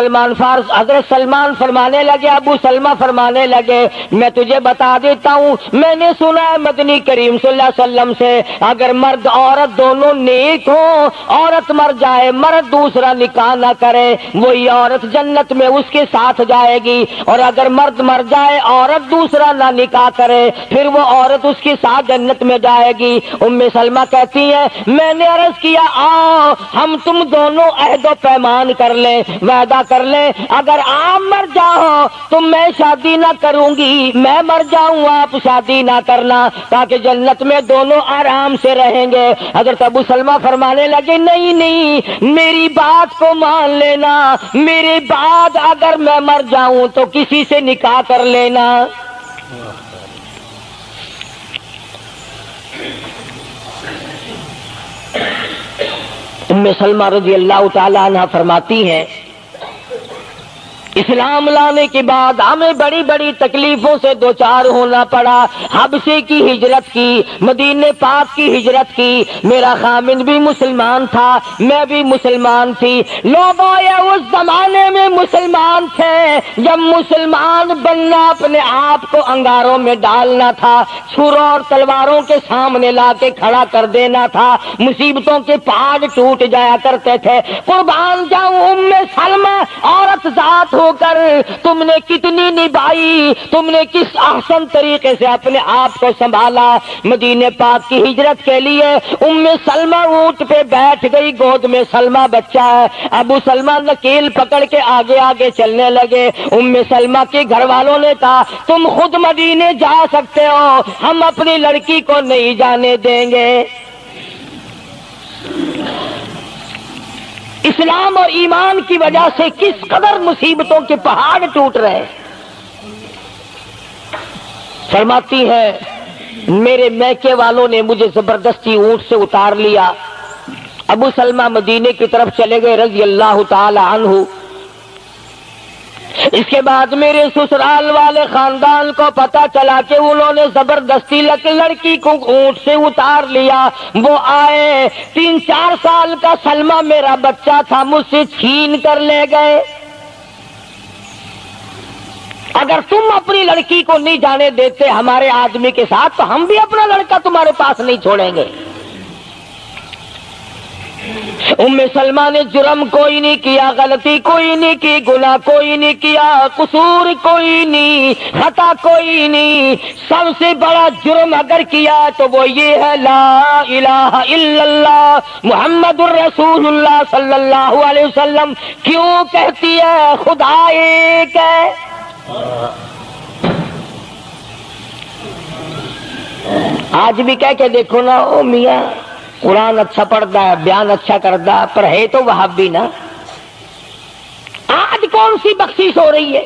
سلمان فرمانے لگے، ابو سلمہ فرمانے لگے میں تجھے بتا دیتا ہوں، میں نے سنا ہے مدنی کریم صلی اللہ علیہ وسلم سے اگر مرد عورت دونوں نیک ہوں، عورت مر جائے مرد دوسرا نکاح نہ کرے، وہی عورت عورت جنت میں اس کے ساتھ جائے گی، اور اگر مرد مر جائے عورت دوسرا نہ نکاح کرے پھر وہ عورت اس کے ساتھ جنت میں جائے گی۔ ام سلمہ کہتی ہے میں نے عرض کیا آؤ ہم تم دونوں عہد و پیمان کر لیں، وعدہ کر لیں، اگر آپ مر جاؤ تو میں شادی نہ کروں گی، میں مر جاؤں آپ شادی نہ کرنا، تاکہ جنت میں دونوں آرام سے رہیں گے۔ حضرت ابو سلمہ فرمانے لگے نہیں نہیں، میری بات کو مان لینا، میرے بعد اگر میں مر جاؤں تو کسی سے نکاح کر لینا۔ ام سلمہ رضی اللہ تعالی عنہ فرماتی ہیں اسلام لانے کے بعد ہمیں بڑی بڑی تکلیفوں سے دوچار ہونا پڑا، حبشے کی ہجرت کی، مدینے پاک کی ہجرت کی، میرا خامند بھی مسلمان تھا، میں بھی مسلمان تھی۔ لوگوں یہ اس زمانے میں مسلمان تھے جب مسلمان بننا اپنے آپ کو انگاروں میں ڈالنا تھا، چھروں اور تلواروں کے سامنے لا کے کھڑا کر دینا تھا، مصیبتوں کے پہاڑ ٹوٹ جایا کرتے تھے۔ قربان جاؤں ام سلمہ عورت ذات ہو کر تم نے کتنی نبھائی، تم نے کس احسن طریقے سے اپنے آپ کو سنبھالا۔ مدینے پاک کی ہجرت کے لیے ام سلمہ اونٹ پہ بیٹھ گئی، گود میں سلمہ بچہ ہے، ابو سلمہ نکیل پکڑ کے آگے آگے چلنے لگے۔ ام سلمہ کے گھر والوں نے کہا تم خود مدینے جا سکتے ہو، ہم اپنی لڑکی کو نہیں جانے دیں گے۔ اسلام اور ایمان کی وجہ سے کس قدر مصیبتوں کے پہاڑ ٹوٹ رہے۔ فرماتی ہے میرے میکے والوں نے مجھے زبردستی اونٹ سے اتار لیا۔ ابو سلمہ مدینے کی طرف چلے گئے رضی اللہ تعالی عنہ۔ اس کے بعد میرے سسرال والے خاندان کو پتا چلا کہ انہوں نے زبردستی لڑکی کو اونٹ سے اتار لیا۔ وہ آئے 3-4 سال کا سلمہ میرا بچہ تھا، مجھ سے چھین کر لے گئے۔ اگر تم اپنی لڑکی کو نہیں جانے دیتے ہمارے آدمی کے ساتھ تو ہم بھی اپنا لڑکا تمہارے پاس نہیں چھوڑیں گے۔ ام سلمہ نے جرم کوئی نہیں کیا، غلطی کوئی نہیں کی، گناہ کوئی نہیں کیا، قصور کوئی نہیں، خطا کوئی نہیں۔ سب سے بڑا جرم اگر کیا تو وہ یہ ہے لا الہ الا اللہ محمد الرسول اللہ صلی اللہ علیہ وسلم۔ کیوں کہتی ہے خدا ایک ہے؟ آج بھی کہہ کے دیکھو نا، او میاں قرآن اچھا پڑھتا ہے، بیان اچھا کرتا ہے، پر ہے تو وہابی نا۔ آج کون سی بخشش ہو رہی ہے؟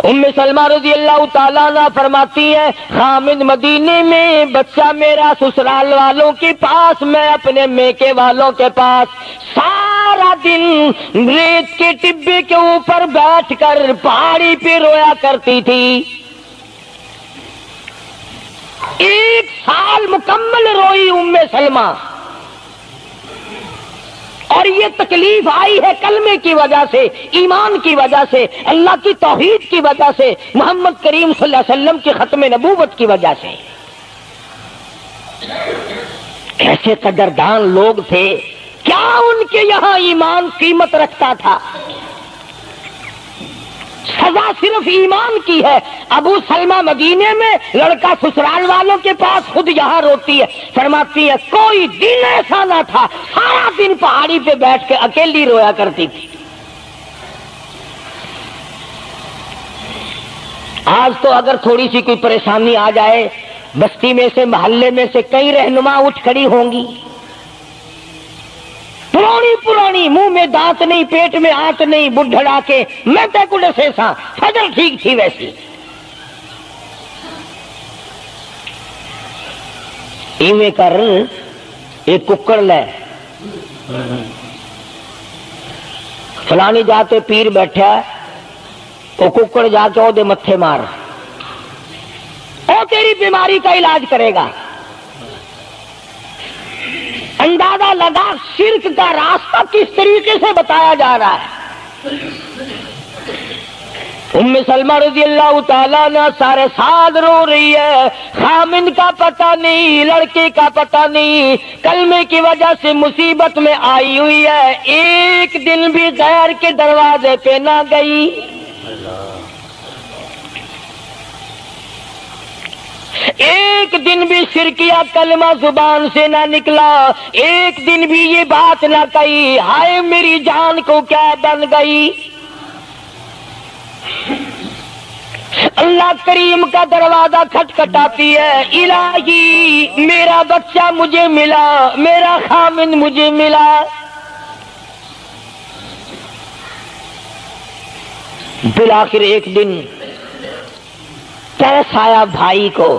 ام سلمہ رضی اللہ تعالیٰ عنہ فرماتی ہے خامد مدینے میں، بچہ میرا سسرال والوں کے پاس، میں اپنے میکے والوں کے پاس۔ سارا دن ریت کے ٹبے کے اوپر بیٹھ کر پہاڑی پہ رویا کرتی تھی۔ 1 سال مکمل روئی ام سلمہ، اور یہ تکلیف آئی ہے کلمے کی وجہ سے، ایمان کی وجہ سے، اللہ کی توحید کی وجہ سے، محمد کریم صلی اللہ علیہ وسلم کی ختم نبوت کی وجہ سے۔ کیسے قدردان لوگ تھے، کیا ان کے یہاں ایمان قیمت رکھتا تھا؟ سزا صرف ایمان کی ہے۔ ابو سلمہ مدینے میں، لڑکا سسرال والوں کے پاس، خود یہاں روتی ہے، فرماتی ہے کوئی دن ایسا نہ تھا سارا دن پہاڑی پہ بیٹھ کے اکیلی رویا کرتی تھی۔ آج تو اگر تھوڑی سی کوئی پریشانی آ جائے، بستی میں سے، محلے میں سے کئی رہنما اٹھ کھڑی ہوں گی، پرانی منہ میں دانت نہیں، پیٹ میں آنت نہیں، بڈھڑا کے میں تے کڑے سے سا فجر ٹھیک تھی ویسی۔ ایویں کر ایک ککڑ لے، فلانی جاتے پیر بیٹھا، وہ ککڑ جا کے وہ دے متھے مار، وہ تیری بیماری کا علاج کرے گا۔ اندازہ لگا شرک کا راستہ کس طریقے سے بتایا جا رہا ہے۔ ام سلمہ رضی اللہ تعالیٰ عنہ سارے ساتھ رو رہی ہے، خامند کا پتہ نہیں، لڑکے کا پتہ نہیں، کلمے کی وجہ سے مصیبت میں آئی ہوئی ہے، ایک دن بھی غیر کے دروازے پہ نہ گئی، ایک دن بھی شرکیہ کلمہ زبان سے نہ نکلا، ایک دن بھی یہ بات نہ کہی ہائے میری جان کو کیا بن گئی۔ اللہ کریم کا دروازہ کھٹکھٹاتی ہے، الہی میرا بچہ مجھے ملا، میرا خامن مجھے ملا۔ بالآخر ایک دن ترس آیا بھائی کو،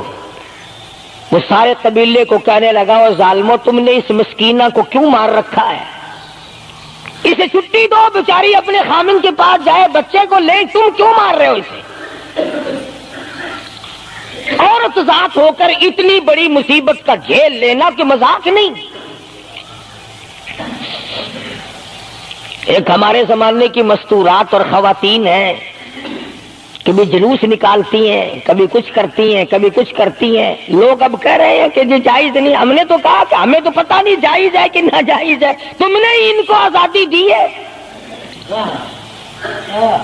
وہ سارے قبیلے کو کہنے لگا وہ ظالمو تم نے اس مسکینہ کو کیوں مار رکھا ہے، اسے چھٹی دو بیچاری اپنے خامن کے پاس جائے بچے کو لے، تم کیوں مار رہے ہو اسے؟ عورت ذات ہو کر اتنی بڑی مصیبت کا جھیل لینا کہ مذاق نہیں۔ ایک ہمارے زمانے کی مستورات اور خواتین ہیں، کبھی جلوس نکالتی ہیں، کبھی کچھ کرتی ہیں، کبھی کچھ کرتی ہیں، لوگ اب کہہ رہے ہیں کہ یہ جائز نہیں، ہم نے تو کہا کہ ہمیں تو پتہ نہیں جائز ہے کہ ناجائز ہے، تم نے ان کو آزادی دی ہے،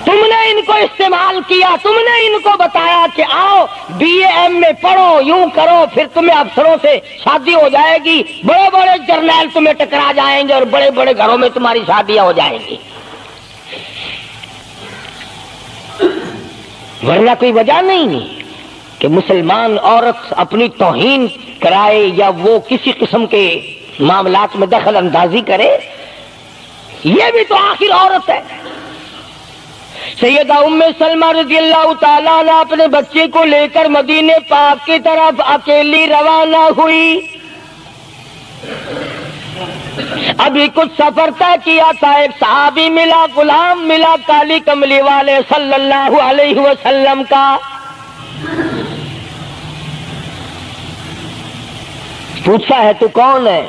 تم نے ان کو استعمال کیا، تم نے ان کو بتایا کہ آؤ بی اے ایم میں پڑھو، یوں کرو، پھر تمہیں افسروں سے شادی ہو جائے گی، بڑے بڑے جرنیل تمہیں ٹکرا جائیں گے اور بڑے بڑے گھروں میں تمہاری شادیاں ہو جائیں گی، ورنہ کوئی وجہ نہیں کہ مسلمان عورت اپنی توہین کرائے یا وہ کسی قسم کے معاملات میں دخل اندازی کرے، یہ بھی تو آخر عورت ہے۔ سیدہ ام سلمہ رضی اللہ تعالیٰ عنہ اپنے بچے کو لے کر مدینے پاک کی طرف اکیلی روانہ ہوئی، ابھی کچھ سفر طے کیا تھا، ایک صحابی ملا، غلام ملا کالی کملی والے صلی اللہ علیہ وسلم کا، پوچھا ہے تو کون ہے؟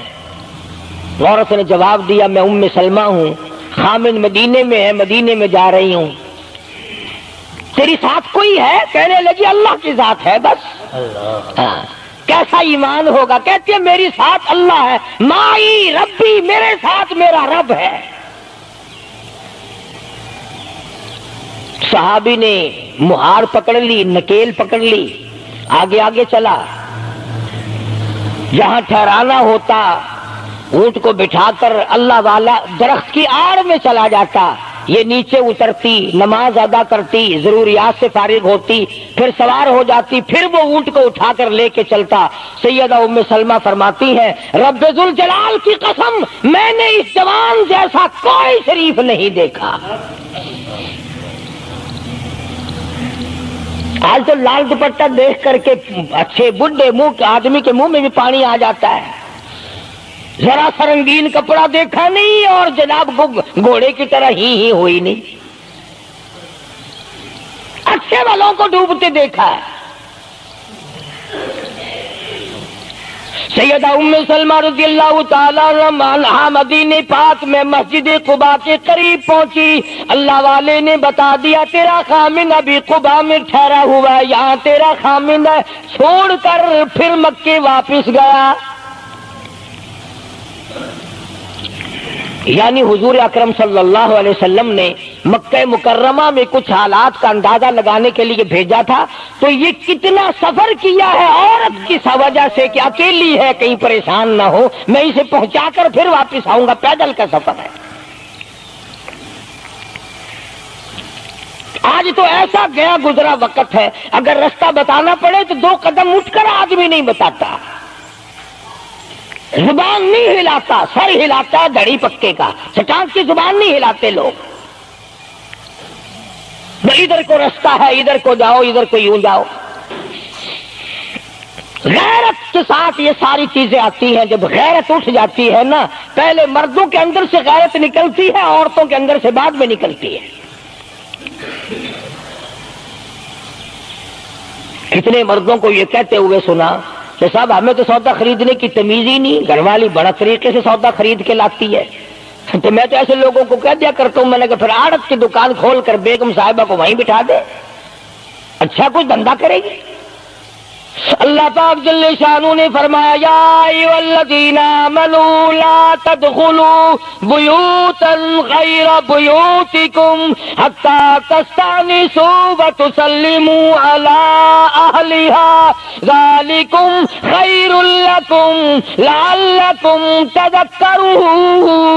عورت نے جواب دیا میں ام سلمہ ہوں، خامن مدینے میں ہے، مدینے میں جا رہی ہوں۔ تیری ساتھ کوئی ہے؟ کہنے لگی اللہ کی ذات ہے بس۔ ہاں، کیسا ایمان ہوگا؟ کہتی ہے میری ساتھ اللہ ہے، مائی ربی، میرے ساتھ میرا رب ہے۔ صحابی نے مہار پکڑ لی، نکیل پکڑ لی، آگے آگے چلا، جہاں ٹھہرانا ہوتا اونٹ کو بٹھا کر اللہ والا درخت کی آڑ میں چلا جاتا، یہ نیچے اترتی، نماز ادا کرتی، ضروریات سے فارغ ہوتی، پھر سوار ہو جاتی، پھر وہ اونٹ کو اٹھا کر لے کے چلتا۔ سیدہ ام سلمہ فرماتی ہیں رب ذوالجلال کی قسم میں نے اس جوان جیسا کوئی شریف نہیں دیکھا۔ آج تو لال دوپٹہ دیکھ کر کے اچھے بڈھے منہ آدمی کے منہ میں بھی پانی آ جاتا ہے، ذرا سا رنگین کپڑا دیکھا نہیں اور جناب گھوڑے کی طرح ہی ہوئی نہیں، اچھے والوں کو ڈوبتے دیکھا ہے۔ سیدہ ام سلمہ رضی اللہ تعالیٰ عنہا مدینے پاک میں مسجد قباء کے قریب پہنچی، اللہ والے نے بتا دیا تیرا خامن ابھی قباء میں ٹھہرا ہوا ہے، یہاں تیرا خامن ہے، چھوڑ کر پھر مکے واپس گیا۔ یعنی حضور اکرم صلی اللہ علیہ وسلم نے مکہ مکرمہ میں کچھ حالات کا اندازہ لگانے کے لیے بھیجا تھا، تو یہ کتنا سفر کیا ہے عورت کی وجہ سے کہ اکیلی ہے، کہیں پریشان نہ ہو، میں اسے پہنچا کر پھر واپس آؤں گا، پیدل کا سفر ہے۔ آج تو ایسا گیا گزرا وقت ہے، اگر رستہ بتانا پڑے تو 2 قدم اٹھ کر آدمی نہیں بتاتا، زبان نہیں ہلاتا، سر ہلاتا ہے دھڑی پکے کا، چٹان کی زبان نہیں ہلاتے لوگ، ادھر کو رستہ ہے ادھر کو جاؤ، ادھر کو یوں جاؤ۔ غیرت کے ساتھ یہ ساری چیزیں آتی ہیں، جب غیرت اٹھ جاتی ہے نا، پہلے مردوں کے اندر سے غیرت نکلتی ہے، عورتوں کے اندر سے بعد میں نکلتی ہے۔ کتنے مردوں کو یہ کہتے ہوئے سنا کہ صاحب ہمیں تو سودا خریدنے کی تمیز ہی نہیں، گھر والی بڑا طریقے سے سودا خرید کے لاتی ہے، تو میں تو ایسے لوگوں کو کہہ دیا کرتا ہوں، میں نے کہا پھر آڑت کی دکان کھول کر بیگم صاحبہ کو وہیں بٹھا دے، اچھا کچھ دھندا کرے گی۔ اللہ پاک جل شانہ نے فرمایا یا ایھا الذین آمنوا لا تدخلوا بیوتا غیر بیوتکم حتی تستأنسوا وتسلموا علی اہلہا ذالکم خیر لکم لعلکم تذکرون۔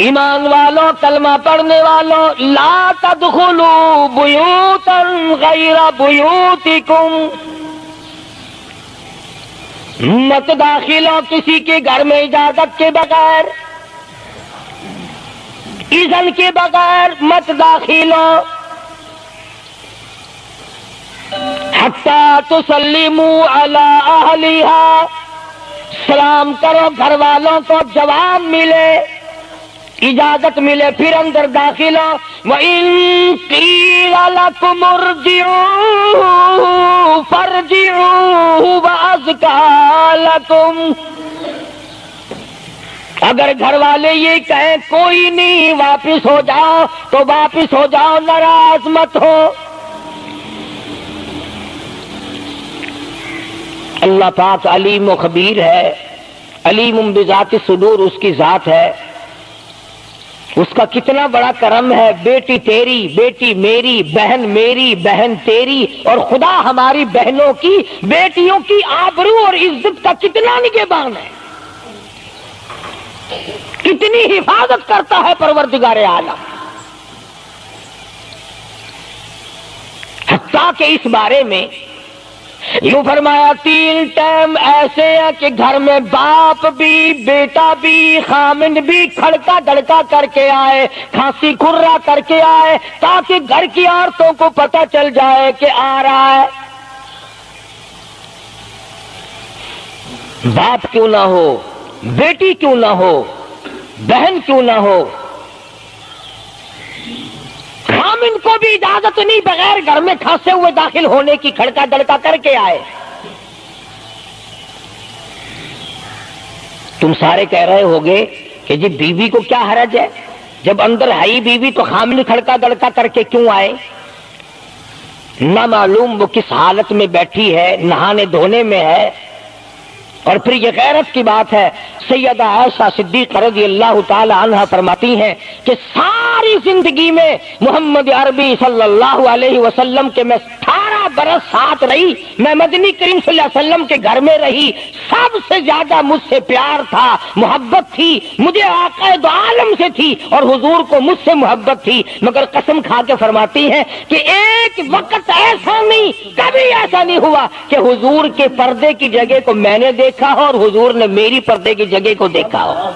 ایمان والوں، کلمہ پڑھنے والوں، لا تدخلوا بیوتا غیر بیوتکم، مت داخل ہو کسی کے گھر میں اجازت کے بغیر، اذن کے بغیر مت داخل ہو، حتی تسلموا علی اہلہا، سلام کرو گھر والوں کو، جواب ملے، اجازت ملے، پھر اندر داخل ہو۔ وَإِن قِيلَ لَكُمُ ارْجِعُوا فَارْجِعُوا هُوَ أَزْكَىٰ لَكُمْ، اگر گھر والے یہ کہیں کوئی نہیں واپس ہو جاؤ تو واپس ہو جاؤ، ناراض مت ہو۔ اللہ پاک علیم و خبیر ہے، علیم بذات الصدور اس کی ذات ہے، اس کا کتنا بڑا کرم ہے۔ بیٹی تیری، بیٹی میری، بہن تیری، اور خدا ہماری بہنوں کی، بیٹیوں کی آبرو اور عزت کا کتنا نگہبان ہے، کتنی حفاظت کرتا ہے پروردگار عالم۔ حتیٰ کہ اس بارے میں یوں فرمایا 3 ٹائم ایسے ہیں کہ گھر میں باپ بھی، بیٹا بھی، خامن بھی کھڑکا دڑکا کر کے آئے، کھانسی کھرا کر کے آئے، تاکہ گھر کی عورتوں کو پتہ چل جائے کہ آ رہا ہے۔ باپ کیوں نہ ہو، بیٹی کیوں نہ ہو، بہن کیوں نہ ہو، خامن کو بھی اجازت نہیں بغیر گھر میں کھانسے ہوئے داخل ہونے کی، کھڑکا دڑکا کر کے آئے۔ تم سارے کہہ رہے ہوگے کہ جی بیوی کو کیا حرج ہے، جب اندر ہے بیوی تو خامن کھڑکا دڑکا کر کے کیوں آئے؟ نہ معلوم وہ کس حالت میں بیٹھی ہے، نہانے دھونے میں ہے۔ اور پھر یہ غیرت کی بات ہے، سیدہ عائشہ صدیقہ رضی اللہ تعالی عنہا فرماتی ہیں کہ ساری زندگی میں محمد عربی صلی اللہ علیہ وسلم کے میں 18 برس ساتھ رہی، میں مدنی کریم صلی اللہ علیہ وسلم کے گھر میں رہی، سب سے زیادہ مجھ سے پیار تھا، محبت تھی، مجھے آقا دو عالم سے تھی، اور حضور کو مجھ سے محبت تھی، مگر قسم کھا کے فرماتی ہیں کہ ایک وقت ایسا نہیں، کبھی ایسا نہیں ہوا کہ حضور کے پردے کی جگہ کو میں نے دیکھا ہو اور حضور نے میری پردے کی جگہ کو دیکھا ہو۔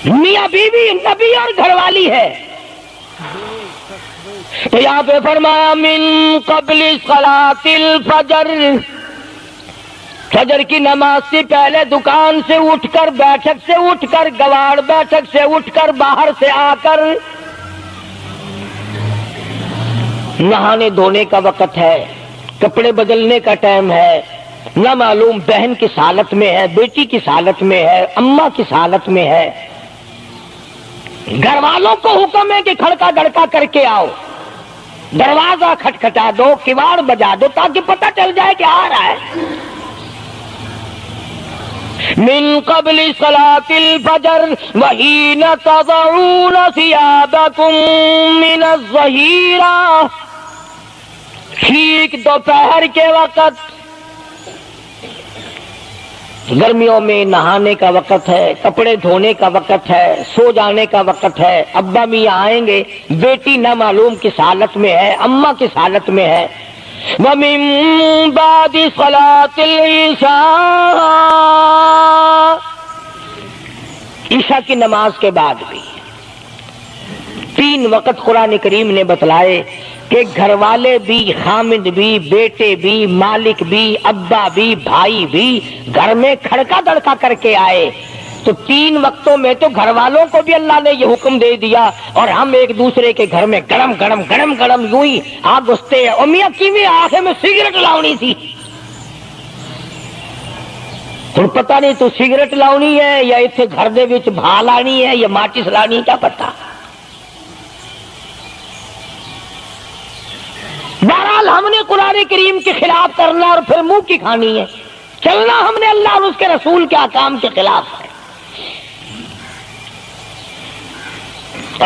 میاں بیوی نبی اور گھر والی ہے، تو یہاں پہ فرمایا من قبل صلاۃ الفجر، فجر کی نماز سے پہلے دکان سے اٹھ کر، بیٹھک سے اٹھ کر، گواڑ بیٹھک سے اٹھ کر، باہر سے آ کر نہانے دھونے کا وقت ہے، کپڑے بدلنے کا ٹائم ہے، نہ معلوم بہن کس حالت میں ہے، بیٹی کس حالت میں ہے، اماں کس حالت میں ہے۔ گھر والوں کو حکم ہے کہ کھڑکا دڑکا کر کے آؤ، دروازہ کھٹکھٹا دو، کواڑ بجا دو، تاکہ پتہ چل جائے کہ آ رہا ہے۔ من قبل صلاۃ الفجر وحین تضعون ثیابکم من الظہیرہ، ٹھیک دوپہر کے وقت، گرمیوں میں نہانے کا وقت ہے، کپڑے دھونے کا وقت ہے، سو جانے کا وقت ہے، ابا میاں آئیں گے، بیٹی نہ معلوم کس حالت میں ہے، اماں کس حالت میں ہے۔ وَمِن بَعْدِ صَلَاةِ الْعِشَاءِ، عشاء کی نماز کے بعد بھی 3 وقت قرآن کریم نے بتلائے کہ گھر والے بھی، خامد بھی، بیٹے بھی، مالک بھی، ابا بھی، بھائی بھی گھر میں کھڑکا دڑکا کر کے آئے، تو 3 وقتوں میں تو گھر والوں کو بھی اللہ نے یہ حکم دے دیا اور ہم ایک دوسرے کے گھر میں گرم گرم گرم گرم یوں ہی آگ گھستے ہیں. اور میاں کیویں آنکھ میں سگریٹ لاؤنی تھی. ہن پتہ نہیں تو سگریٹ لاؤنی ہے یا اتنے گھر دے وچ بھا لانی ہے یا ماچس لانی، کیا پتہ. بہرحال ہم نے قرآن کریم کے خلاف کرنا اور پھر منہ کی کھانی ہے. چلنا ہم نے اللہ اور اس کے رسول کے احکام کے خلاف ہے.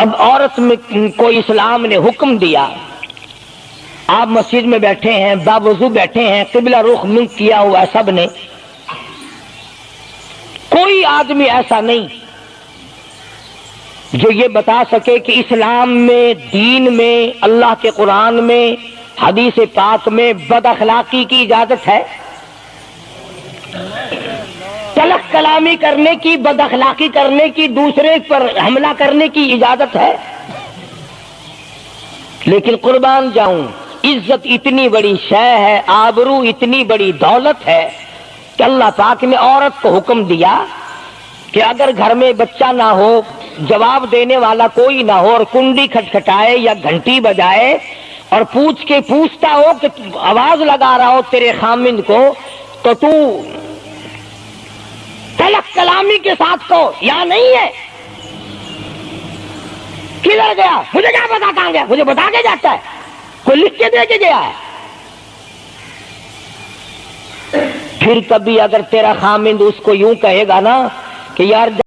اب عورت میں کو اسلام نے حکم دیا، آپ مسجد میں بیٹھے ہیں، باوضو بیٹھے ہیں، قبلہ رخ منہ کیا ہوا ہے سب نے، کوئی آدمی ایسا نہیں جو یہ بتا سکے کہ اسلام میں، دین میں، اللہ کے قرآن میں، حدیث پاک میں بد اخلاقی کی اجازت ہے. تلخ کلامی کرنے کی، بد اخلاقی کرنے کی، دوسرے پر حملہ کرنے کی اجازت ہے. لیکن قربان جاؤں، عزت اتنی بڑی شے ہے، آبرو اتنی بڑی دولت ہے کہ اللہ پاک نے عورت کو حکم دیا کہ اگر گھر میں بچہ نہ ہو، جواب دینے والا کوئی نہ ہو، اور کنڈی کھٹکھٹائے یا گھنٹی بجائے اور پوچھتا ہو کہ آواز لگا رہا ہو تیرے خامند کو، تو تو تلخ کلامی کے ساتھ کہو یا نہیں ہے. کدھر گیا؟ مجھے کیا پتا کہاں گیا؟ مجھے بتا کے جاتا ہے، کوئی لکھ کے دے کے گیا ہے. پھر کبھی اگر تیرا خامند اس کو یوں کہے گا نا کہ یار